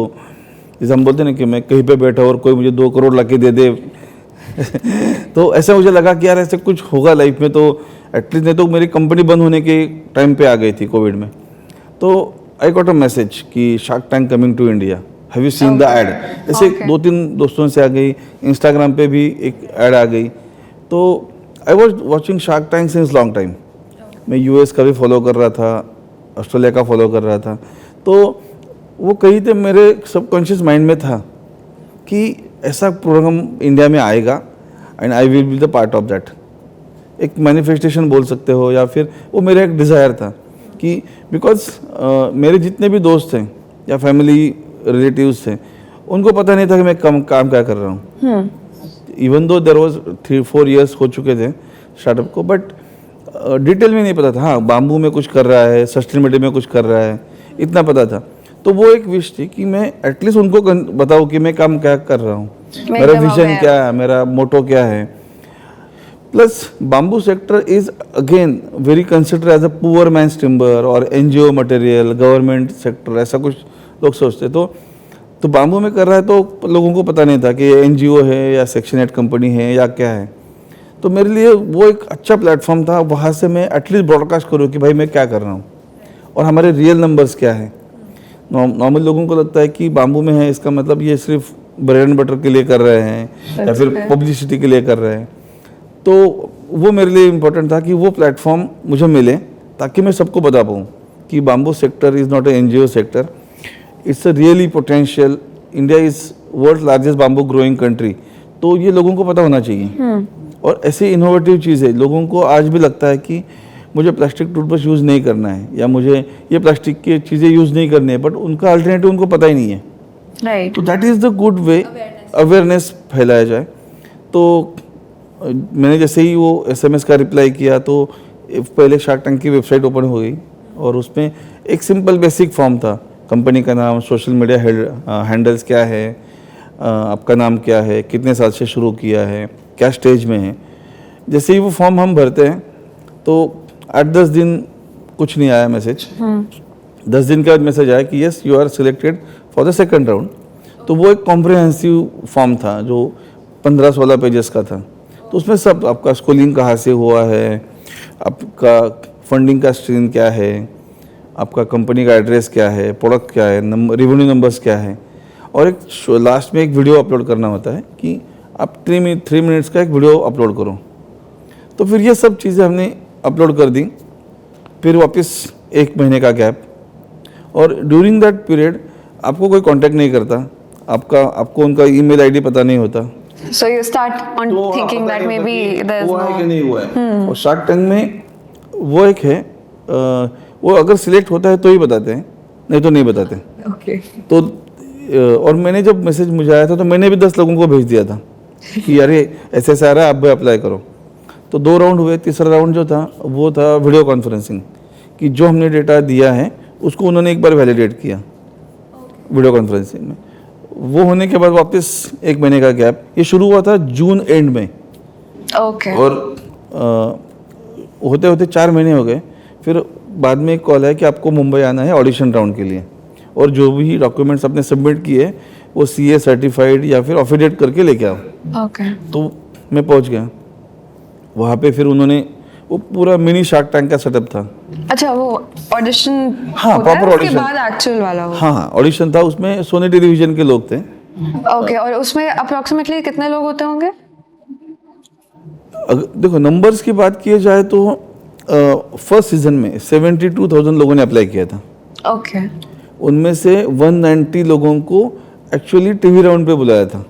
जैसे हम बोलते हैं ना कि मैं कहीं पे बैठा और कोई मुझे 2 करोड़ ला के दे दे तो ऐसा मुझे लगा कि यार ऐसे कुछ होगा लाइफ में, तो एटलीस्ट, नहीं तो मेरी कंपनी बंद होने के टाइम पे आ गई थी कोविड में। तो आई गॉट अ मैसेज कि Shark Tank coming to India, have you seen the ad. ऐसे 2-3 दोस्तों से आ गई, इंस्टाग्राम पे भी एक ऐड आ गई। तो I was watching shark tank since long time. मैं यूएस का भी फॉलो कर रहा था, ऑस्ट्रेलिया का फॉलो कर रहा था। तो वो कहीं तो मेरे सबकॉन्शियस माइंड में था कि ऐसा प्रोग्राम इंडिया में आएगा and I will be the part of that. एक मैनिफेस्टेशन बोल सकते हो, या फिर वो मेरा एक डिज़ायर था कि बिकॉज मेरे जितने भी दोस्त थे या फैमिली रिलेटिव्स थे, उनको पता नहीं था कि मैं काम क्या कर रहा हूँ। Even though there was 3-4 years हो चुके थे स्टार्टअप को, बट डिटेल में नहीं पता था। हाँ, बाम्बू में कुछ कर रहा है, सस्टेनेबिलिटी में कुछ कर रहा है, इतना पता था। तो वो एक विश थी कि मैं एटलीस्ट उनको बताऊँ कि मैं काम क्या कर रहा हूँ, मेरा विजन क्या है, मेरा मोटो क्या है। Plus bamboo sector is again very consider as a poor man's timber और एनजीओ मटेरियल, गवर्नमेंट सेक्टर, ऐसा कुछ लोग सोचते। तो बाम्बू में कर रहा है तो लोगों को पता नहीं था कि ये एनजीओ है या सेक्शन 8 कंपनी है या क्या है। तो मेरे लिए वो एक अच्छा प्लेटफॉर्म था, वहाँ से मैं एटलीस्ट ब्रॉडकास्ट करूँ कि भाई मैं क्या कर रहा हूँ और हमारे रियल नंबर्स क्या है। नॉर्मल लोगों को लगता है कि बाम्बू में है, इसका मतलब ये सिर्फ ब्रेड एंड बटर के लिए कर रहे हैं या फिर पब्लिसिटी के लिए कर रहे हैं। तो वो मेरे लिए इम्पोर्टेंट था कि वो प्लेटफॉर्म मुझे मिले ताकि मैं सबको बता पाऊँ कि bamboo sector is not a NGO sector, it's a really potential, India is world largest bamboo growing country. तो ये लोगों को पता होना चाहिए। और ऐसी इनोवेटिव चीज़ है, लोगों को आज भी लगता है कि मुझे प्लास्टिक टूथब्रश यूज़ नहीं करना है या मुझे ये प्लास्टिक की चीज़ें यूज़ नहीं करनी है, बट उनका अल्टरनेटिव उनको पता ही नहीं है। राइट। तो that is the good way, awareness फैलाया जाए। तो मैंने जैसे ही वो SMS का रिप्लाई किया तो पहले शार्क टैंक की वेबसाइट ओपन हो गई और उसमें एक सिंपल बेसिक फॉर्म था, कंपनी का नाम, सोशल मीडिया हैंडल्स क्या है, आपका नाम क्या है, कितने साल से शुरू किया है, क्या स्टेज में है। जैसे ही वो फॉर्म हम भरते हैं तो 8-10 दिन कुछ नहीं आया मैसेज। 10 दिन के बाद मैसेज आया कि yes you are selected for the second round. तो वो एक कॉम्प्रिहेंसिव फॉर्म था जो 15-16 पेजेस का था। तो उसमें सब, आपका स्कूलिंग कहाँ से हुआ है, आपका फंडिंग का स्ट्रीम क्या है, आपका कंपनी का एड्रेस क्या है, प्रोडक्ट क्या है, रेवेन्यू नंबर्स क्या है, और एक लास्ट में एक वीडियो अपलोड करना होता है कि आप 3 मिनट्स का एक वीडियो अपलोड करो। तो फिर ये सब चीज़ें हमने अपलोड कर दी। फिर वापस 1 महीने का गैप, और ड्यूरिंग दैट पीरियड आपको कोई कांटेक्ट नहीं करता, आपको उनका ईमेल आईडी पता नहीं होता। So you start on thinking that maybe there's हुआ है कि no. नहीं हुआ है। और शार्क टैंक में वो एक है, वो अगर सिलेक्ट होता है तो ही बताते हैं, नहीं तो नहीं बताते। Okay. तो और मैंने जब मैसेज मुझे आया था तो मैंने भी 10 लोगों को भेज दिया था कि अरे ऐसे ऐसे आ रहा है, आप भी अप्लाई करो। तो 2 राउंड हुए, तीसरा राउंड जो था वो था वीडियो कॉन्फ्रेंसिंग, कि जो हमने डेटा दिया है उसको उन्होंने एक बार वैलिडेट किया वीडियो कॉन्फ्रेंसिंग में। वो होने के बाद वापस 1 महीने का गैप। ये शुरू हुआ था जून एंड में, Okay. और होते होते 4 महीने हो गए। फिर बाद में एक कॉल है कि आपको मुंबई आना है ऑडिशन राउंड के लिए, और जो भी डॉक्यूमेंट्स आपने सबमिट किए वो CA सर्टिफाइड या फिर ऑफिडेट करके लेके आओ। Okay. तो मैं पहुंच गया वहाँ पे। फिर उन्होंने वो पूरा मिनी शार्क टैंक का सेटअप था। अच्छा, वो ऑडिशन हाँ, proper उसके audition। बाद एक्चुअल वाला हो। हाँ, ऑडिशन था, उसमें सोनी टेलीविजन के लोग थे। ओके, और उसमें अप्रोक्सीमेटली कितने लोग होते होंगे? देखो, नंबर्स की बात की जाए तो फर्स्ट सीजन में 72,000 लोगों ने अप्लाई किया था। ओके। उनमें से 190 लोगों को एक्चुअली टीवी राउंड पे बुलाया था।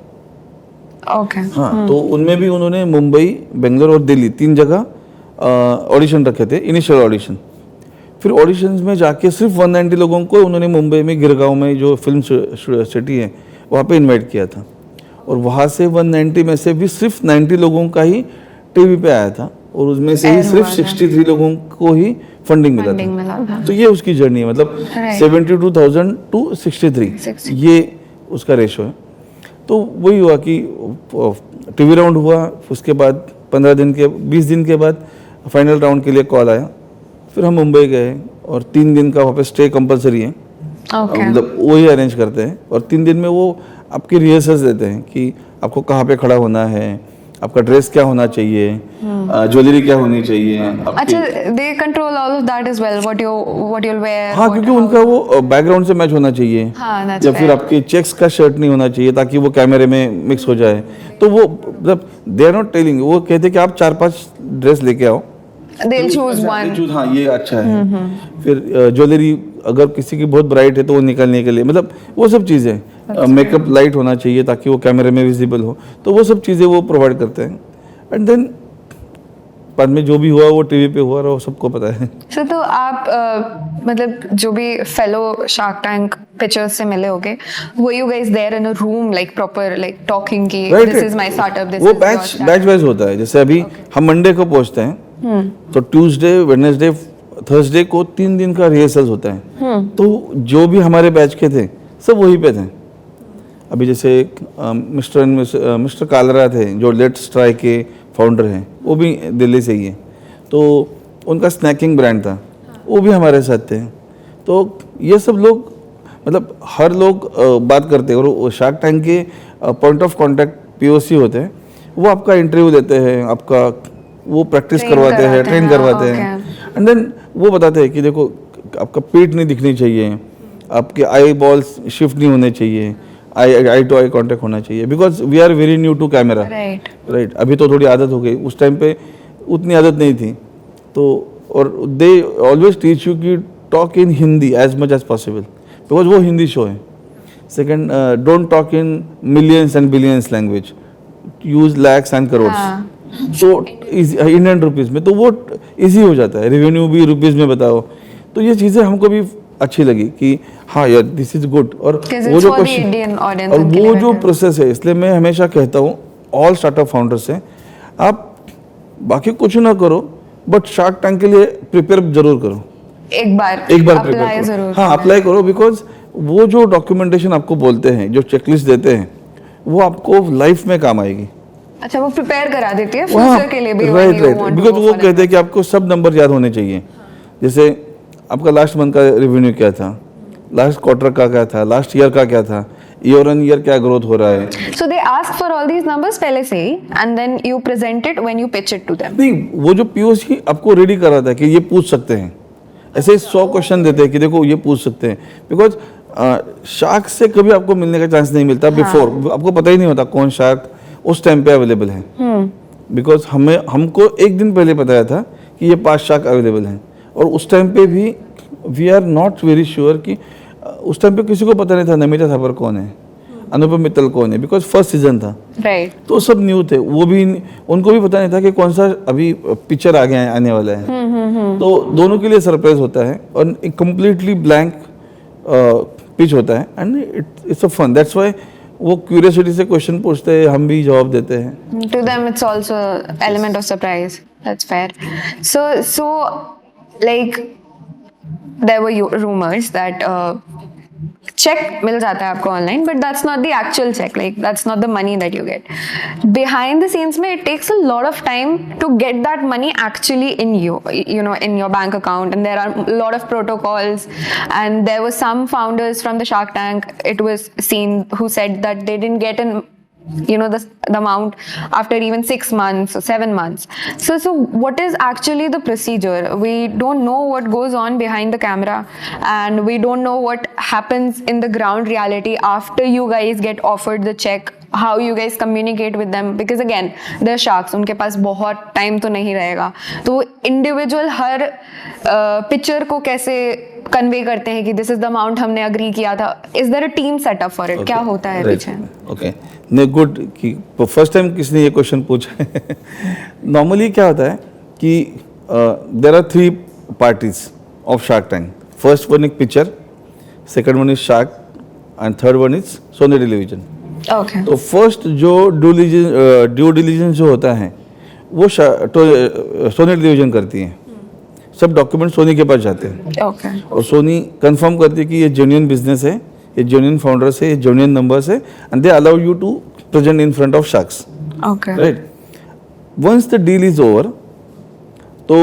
ओके। हाँ, तो उनमें भी उन्होंने मुंबई, बेंगलोर और दिल्ली 3 जगह ऑडिशन रखे थे, इनिशियल ऑडिशन। फिर ऑडिशंस में जाके सिर्फ 190 लोगों को उन्होंने मुंबई में गिरगांव में जो फिल्म सिटी है वहाँ पे इनवाइट किया था, और वहाँ से 190 में से भी सिर्फ 90 लोगों का ही टीवी पे आया था, और उसमें से ही सिर्फ 63 लोगों को ही फंडिंग मिला था। तो ये उसकी जर्नी है, मतलब 72,000 टू 63 ये उसका रेशो है। तो वही हुआ कि टीवी राउंड हुआ, उसके बाद 15 दिन के 20 दिन के बाद फाइनल राउंड के लिए कॉल आया। फिर हम मुंबई गए, और 3 दिन का वहाँ पे स्टे कंपलसरी है। मतलब वही अरेंज करते हैं, और 3 दिन में वो आपकी रिहर्सल्स देते हैं कि आपको कहाँ पे खड़ा होना है, आपका ड्रेस क्या होना चाहिए, ज्वेलरी क्या होनी चाहिए। अच्छा, they control all of that as well, what you'll wear. हाँ, क्योंकि उनका वो बैकग्राउंड से मैच होना चाहिए, हाँ, that's या फिर fair. आपके चेक्स का शर्ट नहीं होना चाहिए ताकि वो कैमरे में मिक्स हो जाए। तो वो मतलब दे आर नॉट टेलिंग, वो कहते कि आप 4-5 ड्रेस लेके आओ, They'll choose one. हाँ ये अच्छा है। फिर ज्वेलरी अगर किसी की बहुत ब्राइट है तो वो निकालने के लिए, मतलब वो सब चीज़ें, मेकअप लाइट होना चाहिए ताकि वो कैमरे में विजिबल हो, तो वो सब चीज़ें वो प्रोवाइड करते हैं। एंड देन बाद में जो भी हुआ वो टीवी पे हुआ, वो सबको पता है। सर, तो आप मतलब जो भी फेलो शार्क टैंक पिचर्स से मिले होगे, वो you guys there in a room like proper like talking की this is my startup, this वो बैच वाइज होता है। जैसे अभी हम मंडे को पहुंचते हैं, तो ट्यूसडे, वेडनेसडे, थर्सडे को 3 दिन का रिहर्सल्स होता है। तो जो भी हमारे बैच के थे सब वहीं पे थे। अभी जैसे मिस्टर कालरा थे जो लेट्स ट्राई के फाउंडर हैं, वो भी दिल्ली से ही है, तो उनका स्नैकिंग ब्रांड था, वो भी हमारे साथ थे। तो ये सब लोग, मतलब हर लोग बात करते हैं, और शार्क टैंक के पॉइंट ऑफ कांटेक्ट POC होते हैं, वो आपका इंटरव्यू देते हैं, आपका वो प्रैक्टिस करवाते हैं, ट्रेन करवाते हैं, एंड देन वो बताते हैं कि देखो आपका पीठ नहीं दिखनी चाहिए, आपके आई बॉल्स शिफ्ट नहीं होने चाहिए, आई टू आई कांटेक्ट होना चाहिए, because we are very new to camera. Right, अभी तो थोड़ी आदत हो गई, उस टाइम पे उतनी आदत नहीं थी। तो और दे ऑलवेज टीच यू कि talk in Hindi as much as possible, because वो हिंदी शो है. Second, don't talk in millions and billions language, use lakhs and crores. तो इंडियन रुपीज़ में तो वो इजी हो जाता है. रेवेन्यू भी रुपीज़ में बताओ. तो ये चीज़ें हमको भी अच्छी लगी कि हाँ यार दिस इज गुड. और वो जो क्वेश्चन और वो जो प्रोसेस है, इसलिए मैं हमेशा कहता हूँ ऑल स्टार्टअप फाउंडर्स से, आप बाकी कुछ ना करो बट शार्क टैंक के लिए प्रिपेयर जरूर करो. एक बार प्रिपेयर करो. हाँ, अप्लाई करो, बिकॉज वो जो डॉक्यूमेंटेशन आपको बोलते हैं, जो चेकलिस्ट देते हैं, वो आपको लाइफ में काम आएगी. अच्छा, वो प्रिपेयर करा देती है फ्यूचर के लिए भी. राइट. बिकॉज वो कहते हैं कि आपको सब नंबर याद होने चाहिए. जैसे आपका लास्ट मंथ का रेवेन्यू क्या था, लास्ट क्वार्टर का क्या था, लास्ट ईयर का क्या था, ईयर ऑन ईयर क्या ग्रोथ हो रहा है. So they ask for all these numbers पहले से ही and then you present it when you pitch it to them. नहीं, वो जो POC आपको रेडी कर रहा था कि ये पूछ सकते हैं, ऐसे 100 क्वेश्चन देते हैं कि देखो ये पूछ सकते हैं. बिकॉज शार्क से कभी आपको मिलने का चांस नहीं मिलता बिफोर. आपको पता ही नहीं होता कौन शार्क उस टाइम पे अवेलेबल है. बिकॉज हमको एक दिन पहले बताया था कि ये 5 शार्क अवेलेबल हैं, और उस टाइम पे भी we are not very sure कि उस टाइम पे किसी को पता नहीं था नमिता थापर कौन है, अनुपम मित्तल कौन है, बिकॉज फर्स्ट सीजन था. राइट. तो सब न्यू थे. वो भी उनको भी पता नहीं था कि कौन सा अभी पिक्चर आने वाला है. तो दोनों के लिए सरप्राइज होता है और एक कम्प्लीटली ब्लैंक पिच होता है and it's a fun. That's why वो क्यूरियोसिटी से क्वेश्चन पूछते हैं, हम भी जवाब देते हैं. To them it's also element of surprise. That's fair. So like there were rumors that check मिल जाता है आपको online, but that's not the actual check. Like that's not the money that you get. Behind the scenes में it takes a lot of time to get that money actually in in your bank account, and there are a lot of protocols. And there were some founders from the Shark Tank, it was seen, who said that they didn't get the amount after even 6 months or 7 months. So what is actually the procedure? We don't know what goes on behind the camera, and we don't know what happens in the ground reality after you guys get offered the check. How you guys communicate with them, because again they're sharks, उनके पास बहुत time तो नहीं रहेगा. तो individual हर picture को कैसे convey करते हैं कि दिस इज द अमाउंट हमने अग्री किया था. Is there a team setup for it? क्या होता है पीछे? ओके, नहीं, गुड कि फर्स्ट टाइम किसने ये क्वेश्चन पूछा है. नॉर्मली क्या होता है कि there are 3 parties of Shark Tank. First one एक picture, second one is Shark, and third one is Sony Television. Okay. तो फर्स्ट जो ड्यू डिलीजेंस जो होता है वो सोनी टेलीविजन करती है. सब डॉक्यूमेंट सोनी के पास जाते हैं. ओके. और सोनी कंफर्म करती है कि ये जेन्युइन बिजनेस है, ये जेन्युइन फाउंडर्स है, ये जेन्युइन नंबर्स है, and they allow you to present in front of sharks. Okay. Right. Once the deal is over, तो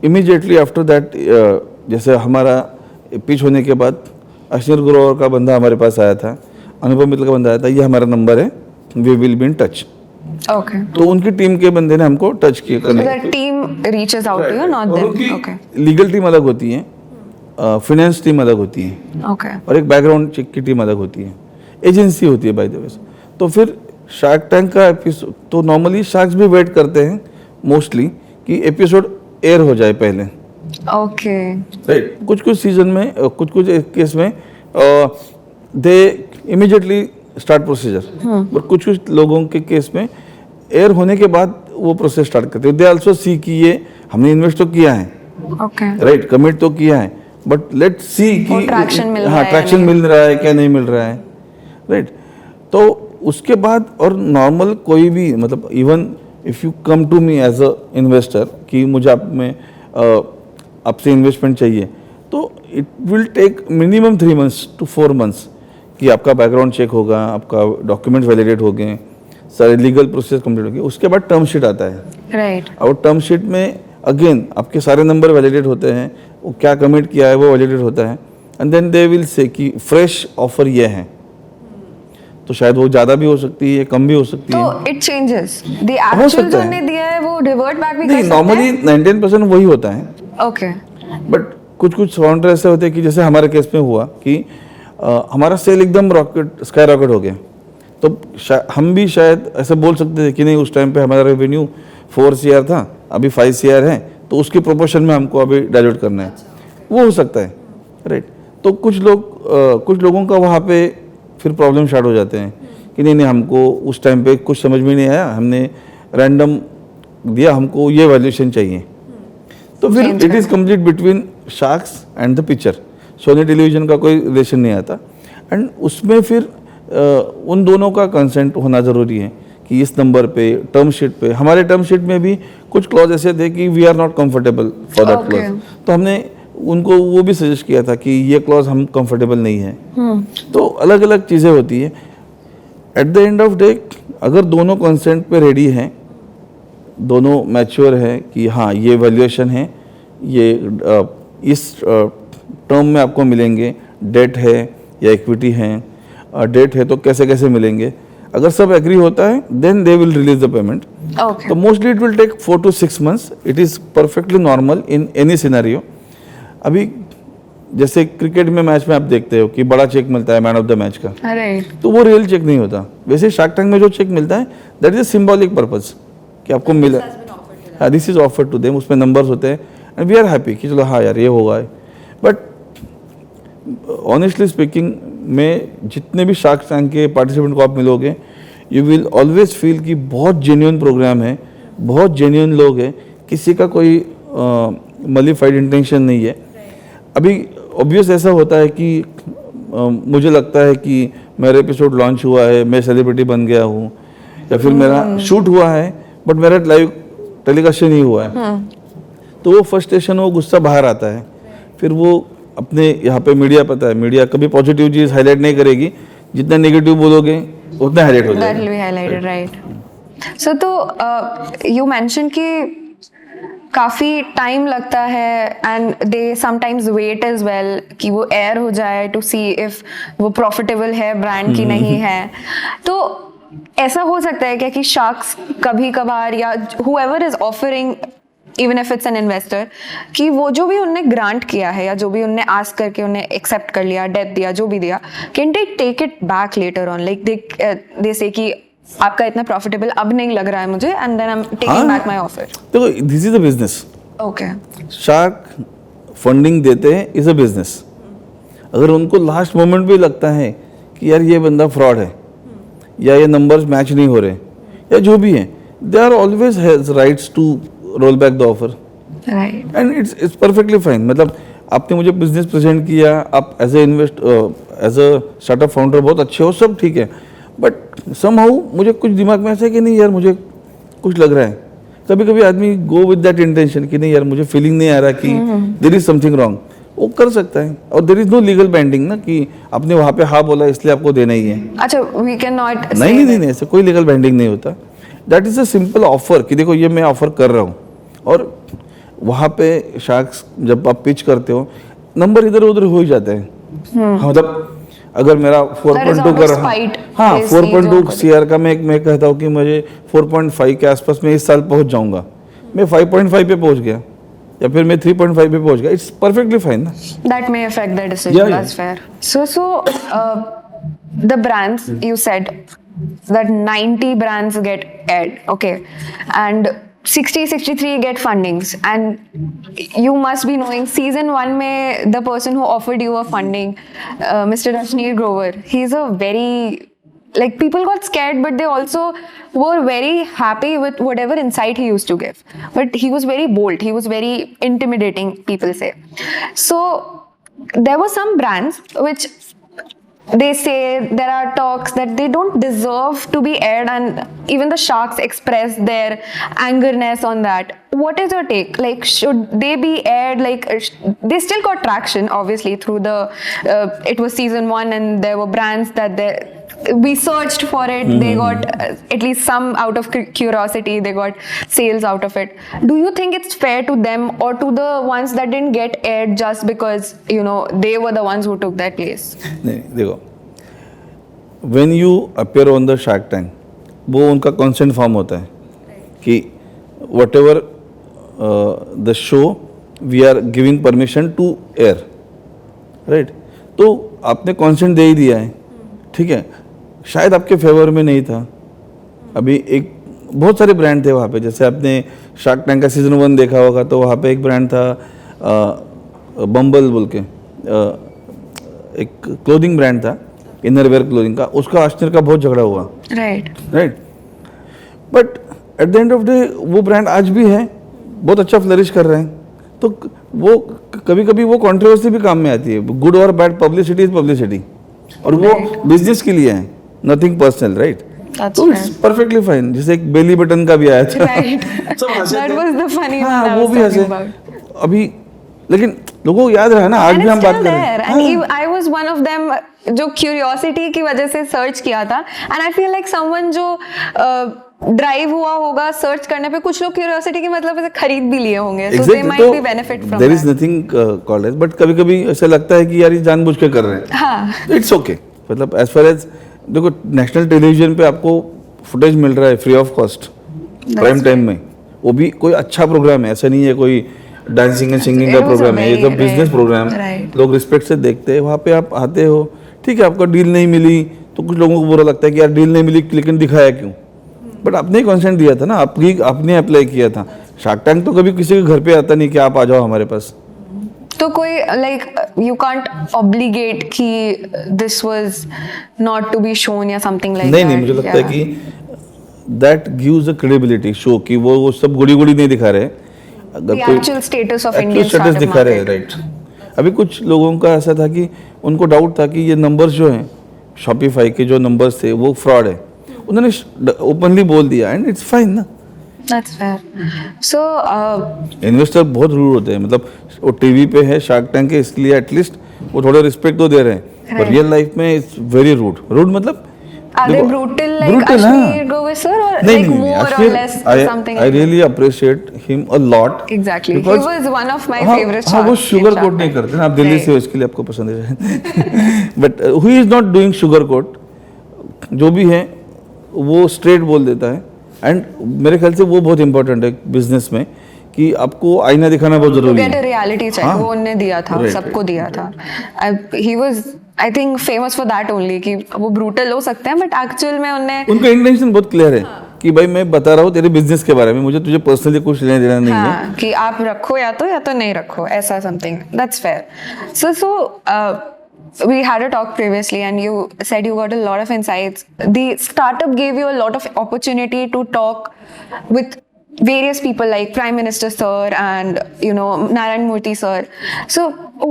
इमीडिएटली आफ्टर दैट, जैसे हमारा पिच होने के बाद अश्विन ग्रोवर का बंदा हमारे पास आया था, अनुपम मित्तल का बंदा आया था, ये हमारा नंबर है, we will be in touch. Okay. तो उनकी टीम के बंदे ने हमको टच किया. The team reaches out to you, not them. Okay. Legal team अलग होती है, फाइनेंस टीम अलग होती है, Okay. और एक बैकग्राउंड चेक की टीम अलग होती है, एजेंसी होती है बाय द वे. तो फिर शार्क टैंक का एपिसोड, तो नॉर्मली शार्क्स भी वेट करते हैं मोस्टली कि एपिसोड एयर हो जाए पहले. Okay. राइट. कुछ सीजन में, कुछ केस में दे इमीडिएटली स्टार्ट प्रोसीजर, बट कुछ लोगों के केस में एयर होने के बाद वो प्रोसेस स्टार्ट करते हैं. दे आल्सो सी कि ये हमने इन्वेस्ट तो किया है, Okay. राइट, कमिट तो किया है, बट लेट सी कि ट्रैक्शन मिल रहा हाँ है, ट्रैक्शन मिल रहा है क्या नहीं मिल रहा है. राइट. तो उसके बाद, और नॉर्मल कोई भी, मतलब even if you come to me as a investor कि मुझे आपसे इन्वेस्टमेंट चाहिए, तो it will take minimum 3 months to 4 months कि आपका बैकग्राउंड चेक होगा, आपका डॉक्यूमेंट वैलिडेट हो गए, सारे लीगल प्रोसेस कंप्लीट हो गए. उसके बाद टर्म शीट आता है. Right. और टर्म शीट में अगेन आपके सारे नंबर वैलिडेट होते हैं, वो क्या कमिट किया है वो वैलिडेट होता है, and then they will say कि फ्रेश ऑफर ये है. तो शायद वो ज़्यादा भी हो सकती है, कम भी हो सकती है. तो it changes. The actual सकता जो है. उन्हें दिया है वो revert back भी कर नहीं, सकते हैं? नॉर्मली 99% वही होता है. Okay. बट कुछ फाउंडर ऐसे होते हैं कि जैसे हमारे केस में हुआ कि हमारा सेल एकदम स्काई रॉकेट हो गया. तो हम भी शायद ऐसे बोल सकते थे कि नहीं, उस टाइम पे हमारा रेवेन्यू 4 CR था, अभी 5 CR है, तो उसके प्रोपोर्शन में हमको अभी डाइल्यूट करना है, वो हो सकता है, राइट। तो कुछ लोगों का वहाँ पे फिर प्रॉब्लम स्टार्ट हो जाते हैं कि नहीं हमको उस टाइम पे कुछ समझ में नहीं आया, हमने रैंडम दिया, हमको ये वैल्यूएशन चाहिए। तो फिर it is complete between sharks and the picture, Soni television का कोई रिलेशन नहीं आता। एंड उसमें फिर उन दोनों का कंसेंट होना ज़रूरी है कि इस नंबर पे टर्म शीट पे, हमारे टर्म शीट में भी कुछ क्लॉज ऐसे थे कि we are not comfortable for that clause, तो हमने उनको वो भी सजेस्ट किया था कि ये क्लॉज हम कंफर्टेबल नहीं है। तो अलग अलग चीज़ें होती है। At the end of day अगर दोनों कंसेंट पे रेडी हैं, दोनों मैच्योर है कि हाँ ये वैल्यूएशन है, ये इस टर्म में आपको मिलेंगे, डेट है या इक्विटी है, डेट है तो कैसे कैसे मिलेंगे, अगर सब एग्री होता है then they will release the payment. तो mostly it will take 4 to 6 months, it is perfectly normal in any scenario. अभी जैसे क्रिकेट में मैच में आप देखते हो कि बड़ा चेक मिलता है मैन ऑफ द मैच का, तो वो रियल चेक नहीं होता। वैसे शार्क टैंक में जो चेक मिलता है दैट इज सिंबॉलिक पर्पज कि आपको मिला, हाँ this is offered to them, उसमें नंबर्स होते हैं एंड वी आर हैप्पी कि चलो हाँ यार ये होगा। बट ऑनेस्टली स्पीकिंग में जितने भी शार्क टैंक के पार्टिसिपेंट को आप मिलोगे, यू विल ऑलवेज फील कि बहुत जेन्युइन प्रोग्राम है, बहुत जेन्युइन लोग हैं, किसी का कोई मलिफाइड इंटेंशन नहीं है। अभी ऑब्वियस ऐसा होता है कि मुझे लगता है कि मेरा एपिसोड लॉन्च हुआ है, मैं सेलिब्रिटी बन गया हूँ, या फिर मेरा शूट हुआ है बट मेरा लाइव टेलीकास्ट नहीं हुआ है, तो वो फ्रस्ट्रेशन, वो गुस्सा बाहर आता है। फिर वो अपने यहाँ पे मीडिया, पता है मीडिया कभी पॉजिटिव चीज़ हाईलाइट नहीं करेगी, जितना नेगेटिव बोलोगे उतना हाईलाइट हो जाएगा। That will be highlighted, right? So तो you mentioned कि काफ़ी टाइम लगता है and they sometimes wait as well कि वो एयर हो जाए टू सी इफ वो प्रॉफिटेबल है ब्रांड की नहीं है। तो ऐसा हो सकता है क्या कि शार्क्स कभी कभार या whoever is offering even if it's an investor कि वो जो भी उनने ग्रांट किया है या जो भी उनने आस्क करके उन्हें एक्सेप्ट कर लिया, डेट दिया, जो भी दिया, can they take it back later on, like they say कि आपका इतना प्रॉफिटेबल अब नहीं लग रहा है मुझे and then I am taking back my offer. देखो this is a business, okay, Shark funding देते हैं, इज अ बिजनेस। अगर उनको लास्ट मोमेंट भी लगता है कि यार ये बंदा फ्रॉड है या ये नंबर्स मैच नहीं हो रहे या जो भी है, they are always has rights to roll back the offer, right, and it's perfectly fine. मतलब आपने मुझे बिजनेस प्रेजेंट किया, आप एज अ स्टार्टअप फाउंडर बहुत अच्छे हो, सब ठीक है, बट समहाउ मुझे कुछ दिमाग में ऐसा है कि नहीं यार मुझे कुछ लग रहा है। कभी कभी आदमी गो विद दैट इंटेंशन कि नहीं यार मुझे फीलिंग नहीं आ रहा कि देयर इज समथिंग रॉन्ग, वो कर सकता है। और there is no legal binding ना कि आपने वहाँ पे हाँ बोला इसलिए आपको देना ही है। अच्छा, वी कैन नॉट, नहीं, ऐसे कोई लीगल बाइंडिंग नहीं होता। That is a simple offer कि देखो ये मैं ऑफर कर रहा हूँ, और वहाँ पे शार्क्स जब आप पिच करते हो नंबर इधर उधर हो ही जाते हैं। हाँ, मतलब अगर मेरा 4.2 कर रहा, हाँ 4.2 CR का मैं कहता हूँ कि मुझे 4.5 के आसपास में इस साल पहुँच जाऊँगा, मैं 5.5 पे पहुँच गया या फिर मैं 3.5 पे पहुँच गया, इट्स परफेक्टली फाइन ना। that may affect the decision. Yeah, That's fair. So the brands you said that 90 brands get aired, okay, and 63 get fundings, and you must be knowing season 1 mein the person who offered you a funding, Mr. Rajneer Grover, he's a very, like, people got scared but they also were very happy with whatever insight he used to give, but he was very bold, he was very intimidating, people say. So there were some brands which they say there are talks that they don't deserve to be aired, and even the sharks express their angerness on that. What is your take? Like, should they be aired? Like, they still got traction obviously through the it was season 1 and there were brands that we searched for it, they got at least some out of curiosity, they got sales out of it. Do you think it's fair to them or to the ones that didn't get aired just because, you know, they were the ones who took that place? नहीं, देखो, when you appear on the Shark Tank, वो उनका consent form होता है कि whatever the show we are giving permission to air, right? तो आपने consent दे ही दिया है, ठीक है, शायद आपके फेवर में नहीं था। अभी एक बहुत सारे ब्रांड थे वहाँ पे, जैसे आपने शार्क टैंक का सीजन 1 देखा होगा, तो वहाँ पे एक ब्रांड था बम्बल बोल के, एक क्लोथिंग ब्रांड था, इनरवेयर क्लोथिंग का, उसका आश्चर्य का बहुत झगड़ा हुआ, right. But at the end of day वो ब्रांड आज भी है, बहुत अच्छा फ्लरिश कर रहे हैं। तो वो कभी कभी वो कंट्रोवर्सी भी काम में आती है, गुड और बैड पब्लिसिटी इज पब्लिसिटी, और वो बिजनेस के लिए है, नथिंग पर्सनल, राइट। तो इट्स परफेक्टली फाइन। जैसे एक बेली बटन का भी आया था, सब हंसे थे। हाँ, वो भी हंसे अभी, लेकिन लोगों को याद रहा ना, आज भी हम बात कर रहे हैं। I was one of them जो क्यूरियोसिटी की वजह से सर्च किया था, and I feel like someone जो ड्राइव हुआ होगा सर्च करने पे, कुछ लोग क्यूरियोसिटी की मतलब ऐसे खरीद भी लिए होंगे, so they might be benefit from there is that. nothing called as, but कभी-कभी ऐसा लगता है कि यार ये जानबूझ के कर रहे हैं। हाँ, इट्स ओके। मतलब एज फार एज देखो, नेशनल टेलीविजन पे आपको फुटेज मिल रहा है free of cost prime time में, वो भी कोई अच्छा प्रोग्राम है, ऐसा नहीं है कोई डांसिंग एंड सिंगिंग का प्रोग्राम है, ये तो बिजनेस प्रोग्राम, लोग रिस्पेक्ट से देखते हैं। वहाँ पे आप आते हो, ठीक है, आपको डील नहीं मिली तो कुछ लोगों को बुरा लगता है कि यार डील नहीं मिली लेकिन दिखाया क्यों, बट आपने ही कंसेंट दिया था ना, आपने अप्लाई किया था। शार्क टैंक तो कभी किसी के घर पे आता नहीं कि आप आ जाओ हमारे पास। तो कोई लाइक यू कांट ऑब्लिगेट कि this was not to be shown या समथिंग लाइक दैट। नहीं, मुझे लगता है कि that gives a credibility show कि वो सब गुड़ी नहीं दिखा रहे, अगर कोई actual status of Indian status दिखा रहे हैं, राइट। अभी कुछ लोगों का ऐसा था कि उनको डाउट था कि ये नंबर्स जो हैं शॉपिफाई के जो नंबर्स थे वो फ्रॉड है, उन्होंने ओपनली बोल दिया, एंड इट्स फाइन ना। That's fair. सो इन्वेस्टर बहुत रूड होते हैं, मतलब वो टीवी पे है शार्क टैंक के, इसलिए एटलीस्ट वो थोड़ा रिस्पेक्ट तो दे रहे हैं, पर रियल लाइफ में इट्स वेरी रूड मतलब are they brutal like Ashmir Gover sir, or like more or less something? I really appreciate him a lot. Exactly. He was one of my favorite हाँ, वो sugar coat नहीं करते ना, आप दिल्ली से हो इसके लिए आपको पसंद है। But who is not doing sugar coat, जो भी है वो स्ट्रेट बोल देता है, एंड मेरे ख्याल से वो बहुत इंपॉर्टेंट है बिजनेस में, कि आपको आईना दिखाना बहुत जरूरी है। रियलिटी चेक वो उन्होंने दिया था, सबको दिया था। He was I think famous for that only, कि वो ब्रूटल हो सकते हैं बट एक्चुअल में उनका इंटेंशन बहुत क्लियर है कि भाई मैं बता रहा हूँ तेरे बिजनेस के बारे में, मुझे तुझे पर्सनली कुछ लेना देना नहीं है कि आप रखो या तो नहीं रखो, ऐसा something. That's fair. So we had a talk previously and you said you got a lot of insights. The startup gave you a lot of opportunity to talk with various people like Prime Minister sir and Narayan Murthy sir. So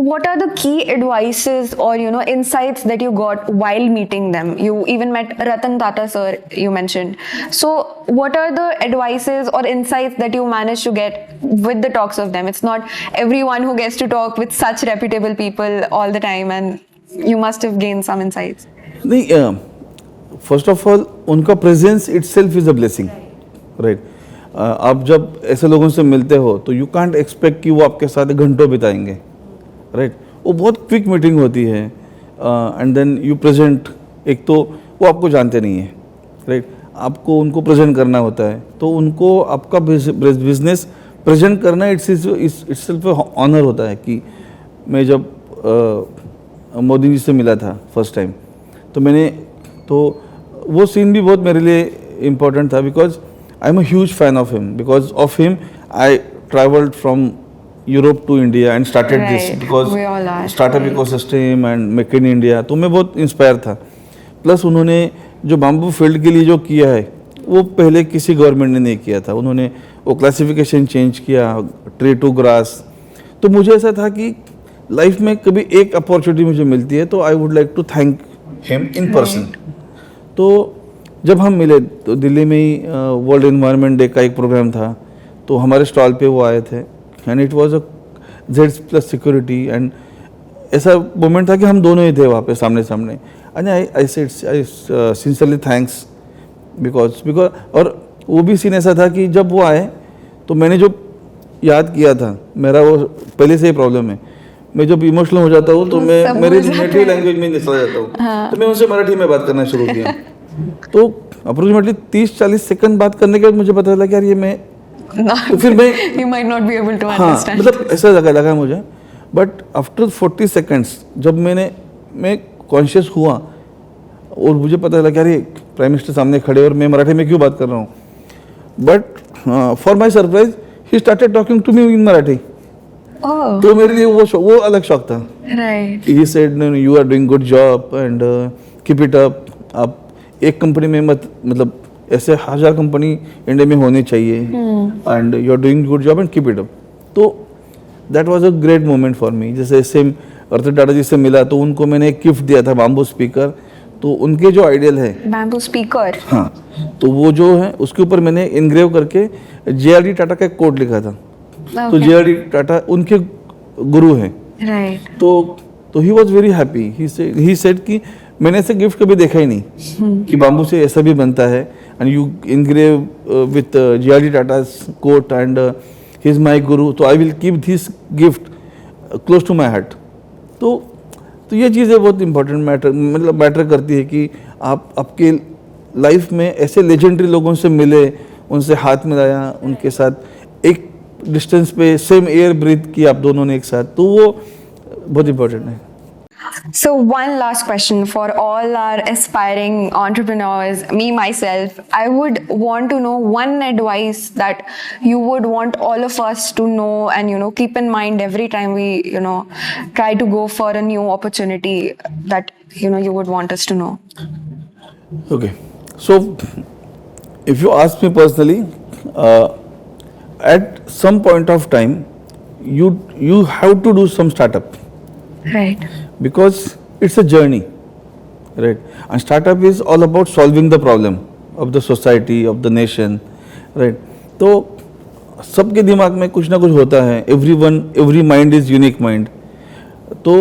what are the key advices or insights that you got while meeting them? You even met Ratan Tata sir, you mentioned. So what are the advices or insights that you managed to get with the talks of them? It's not everyone who gets to talk with such reputable people all the time, and you must have gained some insights. नहीं, first of all उनका presence itself is a blessing, right. आप जब ऐसे लोगों से मिलते हो तो यू कांट एक्सपेक्ट कि वो आपके साथ घंटों बिताएंगे, राइट। वो बहुत क्विक मीटिंग होती है, एंड देन यू प्रेजेंट। एक तो वो आपको जानते नहीं है, राइट, आपको उनको प्रेजेंट करना होता है, तो उनको आपका बिजनेस प्रेजेंट करना इट्सेल्फ ऑनर होता है। कि मैं जब मोदी जी से मिला था फर्स्ट टाइम, तो वो सीन भी बहुत मेरे लिए इम्पोर्टेंट था, because I am a huge fan of him. Because of him I travelled from Europe to India and started this, because startup ecosystem and make in India, तो मैं बहुत इंस्पायर था। प्लस उन्होंने जो बाम्बू फील्ड के लिए जो किया है वो पहले किसी गवर्नमेंट ने नहीं किया था। उन्होंने वो क्लासिफिकेशन चेंज किया, ट्री टू ग्रास। तो मुझे ऐसा था कि लाइफ में कभी एक अपॉर्चुनिटी मुझे मिलती है तो I would like to thank him in person. तो जब हम मिले तो दिल्ली में ही वर्ल्ड एनवायरनमेंट डे का एक प्रोग्राम था, तो हमारे स्टॉल पे वो आए थे, and it was a Z+ security, and ऐसा मोमेंट था कि हम दोनों ही थे वहाँ पे सामने सामने। And I said sincerely thanks, because और वो भी सीन ऐसा था कि जब वो आए तो मैंने जो याद किया था, मेरा वो पहले से ही प्रॉब्लम है, मैं जब इमोशनल हो जाता हूँ तो मैं मेरी नेटिव लैंग्वेज में चला जाता हूँ। हाँ। तो मैं उनसे मराठी में बात करना शुरू किया। तो अप्रोक्सीमेटली 30-40 सेकंड बात करने के बाद मुझे पता चला कि यार ये मैं तो फिर मैं you might not be able to हाँ, understand. मतलब ऐसा लगा मुझे। बट आफ्टर 40 सेकंड्स जब मैं कॉन्शियस हुआ और मुझे पता चला कि यार ये प्राइम मिनिस्टर सामने खड़े और मैं मराठी में क्यों बात कर रहा हूँ, But for my surprise, he started talking to me in Marathi. Oh, तो मेरे लिए वो अलग शौक था. right. He said, no, you are doing good job and keep it up. आप एक कंपनी में मतलब ऐसे 1000 कंपनी इंडिया में होनी चाहिए and you are doing good job and keep it up. तो that was a great moment for me. जैसे सेम रतन टाटा जी से मिला तो उनको मैंने एक गिफ्ट दिया था बाम्बू स्पीकर. तो उनके जो आइडियल है, Bamboo speaker. हाँ, तो वो जो है उसके ऊपर मैंने इनग्रेव करके JRD टाटा का एक कोड लिखा था. तो Okay. JRD टाटा उनके गुरु हैं. Right. तो he was very happy. He said कि मैंने ऐसे गिफ्ट कभी देखा ही नहीं कि बाम्बू से ऐसा भी बनता है and you engrave with JRD Tata's quote and he is my guru. तो I will keep this gift close to my heart. तो ये चीज़ें बहुत इंपॉर्टेंट मैटर करती है कि आप आपके लाइफ में ऐसे लेजेंडरी लोगों से मिले, उनसे हाथ मिलाया, उनके साथ एक डिस्टेंस पे सेम एयर ब्रीथ की आप दोनों ने एक साथ. तो वो बहुत इंपॉर्टेंट है. So one last question for all our aspiring entrepreneurs, me myself, I would want to know one advice that you would want all of us to know and keep in mind every time we try to go for a new opportunity that you would want us to know. Okay, so if you ask me personally, at some point of time you have to do some startup. Right. Because it's a journey, right? And startup is all about solving the problem of the society, of the nation, right? तो सबके दिमाग में कुछ ना कुछ होता है. every mind is unique mind. तो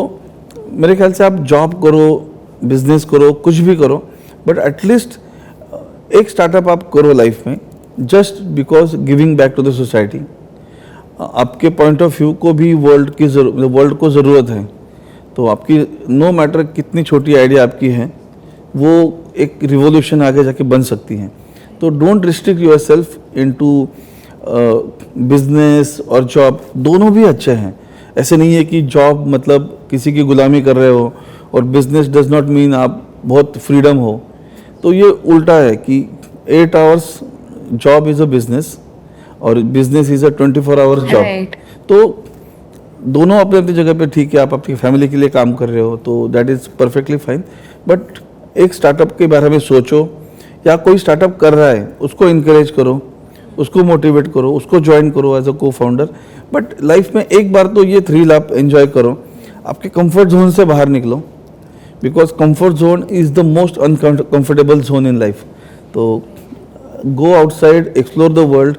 मेरे ख्याल से आप जॉब करो, बिजनेस करो, कुछ भी करो, बट एटलीस्ट एक स्टार्टअप आप करो लाइफ में, just because giving back to the society. आपके पॉइंट ऑफ व्यू को भी वर्ल्ड को ज़रूरत है. तो आपकी नो मैटर कितनी छोटी आइडिया आपकी है, वो एक रिवॉल्यूशन आगे जाके बन सकती है. तो don't restrict your self into business और जॉब. दोनों भी अच्छे हैं. ऐसे नहीं है कि जॉब मतलब किसी की गुलामी कर रहे हो और बिजनेस डज नॉट मीन आप बहुत फ्रीडम हो. तो ये उल्टा है कि 8 hours job is a business और business is a 24 hours job. Right. तो दोनों अपने अपनी जगह पे ठीक है. आप आपकी फैमिली के लिए काम कर रहे हो तो that is perfectly fine. But एक स्टार्टअप के बारे में सोचो, या कोई स्टार्टअप कर रहा है उसको इनकरेज करो, उसको मोटिवेट करो, उसको ज्वाइन करो एज अ को फाउंडर. बट लाइफ में एक बार तो ये थ्रिल आप एंजॉय करो. आपके कंफर्ट जोन से बाहर निकलो, because comfort zone is the most uncomfortable zone in life. तो go outside, explore the world.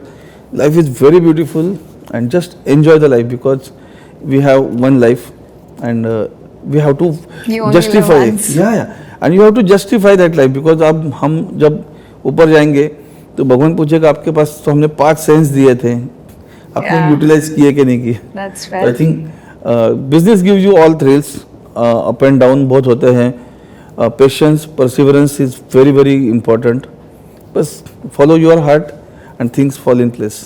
Life is very beautiful and just enjoy the life because we have one life and we have to You only justify live it. once. Yeah. And you have to justify that life because अब हम जब ऊपर जाएंगे तो भगवान पूछेगा आपके पास तो हमने 5 सेंस दिए थे, आपने Yeah. यूटिलाइज किए कि नहीं किए. That's I right. think business gives you all thrills, up and down बहुत होते हैं. Patience, perseverance is very very important. बस follow your heart and things fall in place.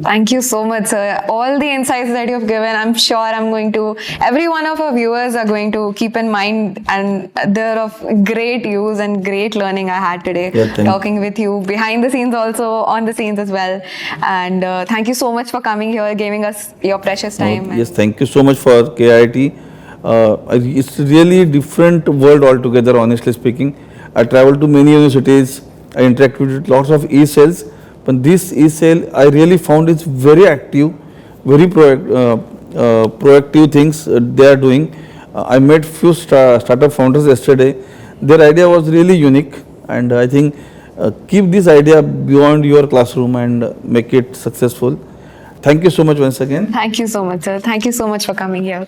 Thank you so much, sir. All the insights that you've given, I'm sure every one of our viewers are going to keep in mind, and they're of great use and great learning I had today. Yeah, thank you. Talking with you behind the scenes, also on the scenes as well. And thank you so much for coming here, giving us your precious time. Yes, thank you so much for KIIT. It's really different world altogether, honestly speaking. I travel to many universities, I interact with lots of e-cells. But this e-cell I really found is very active, very proactive things they are doing. I met few startup founders yesterday. Their idea was really unique, and I think keep this idea beyond your classroom and make it successful. Thank you so much once again. Thank you so much, sir. Thank you so much for coming here.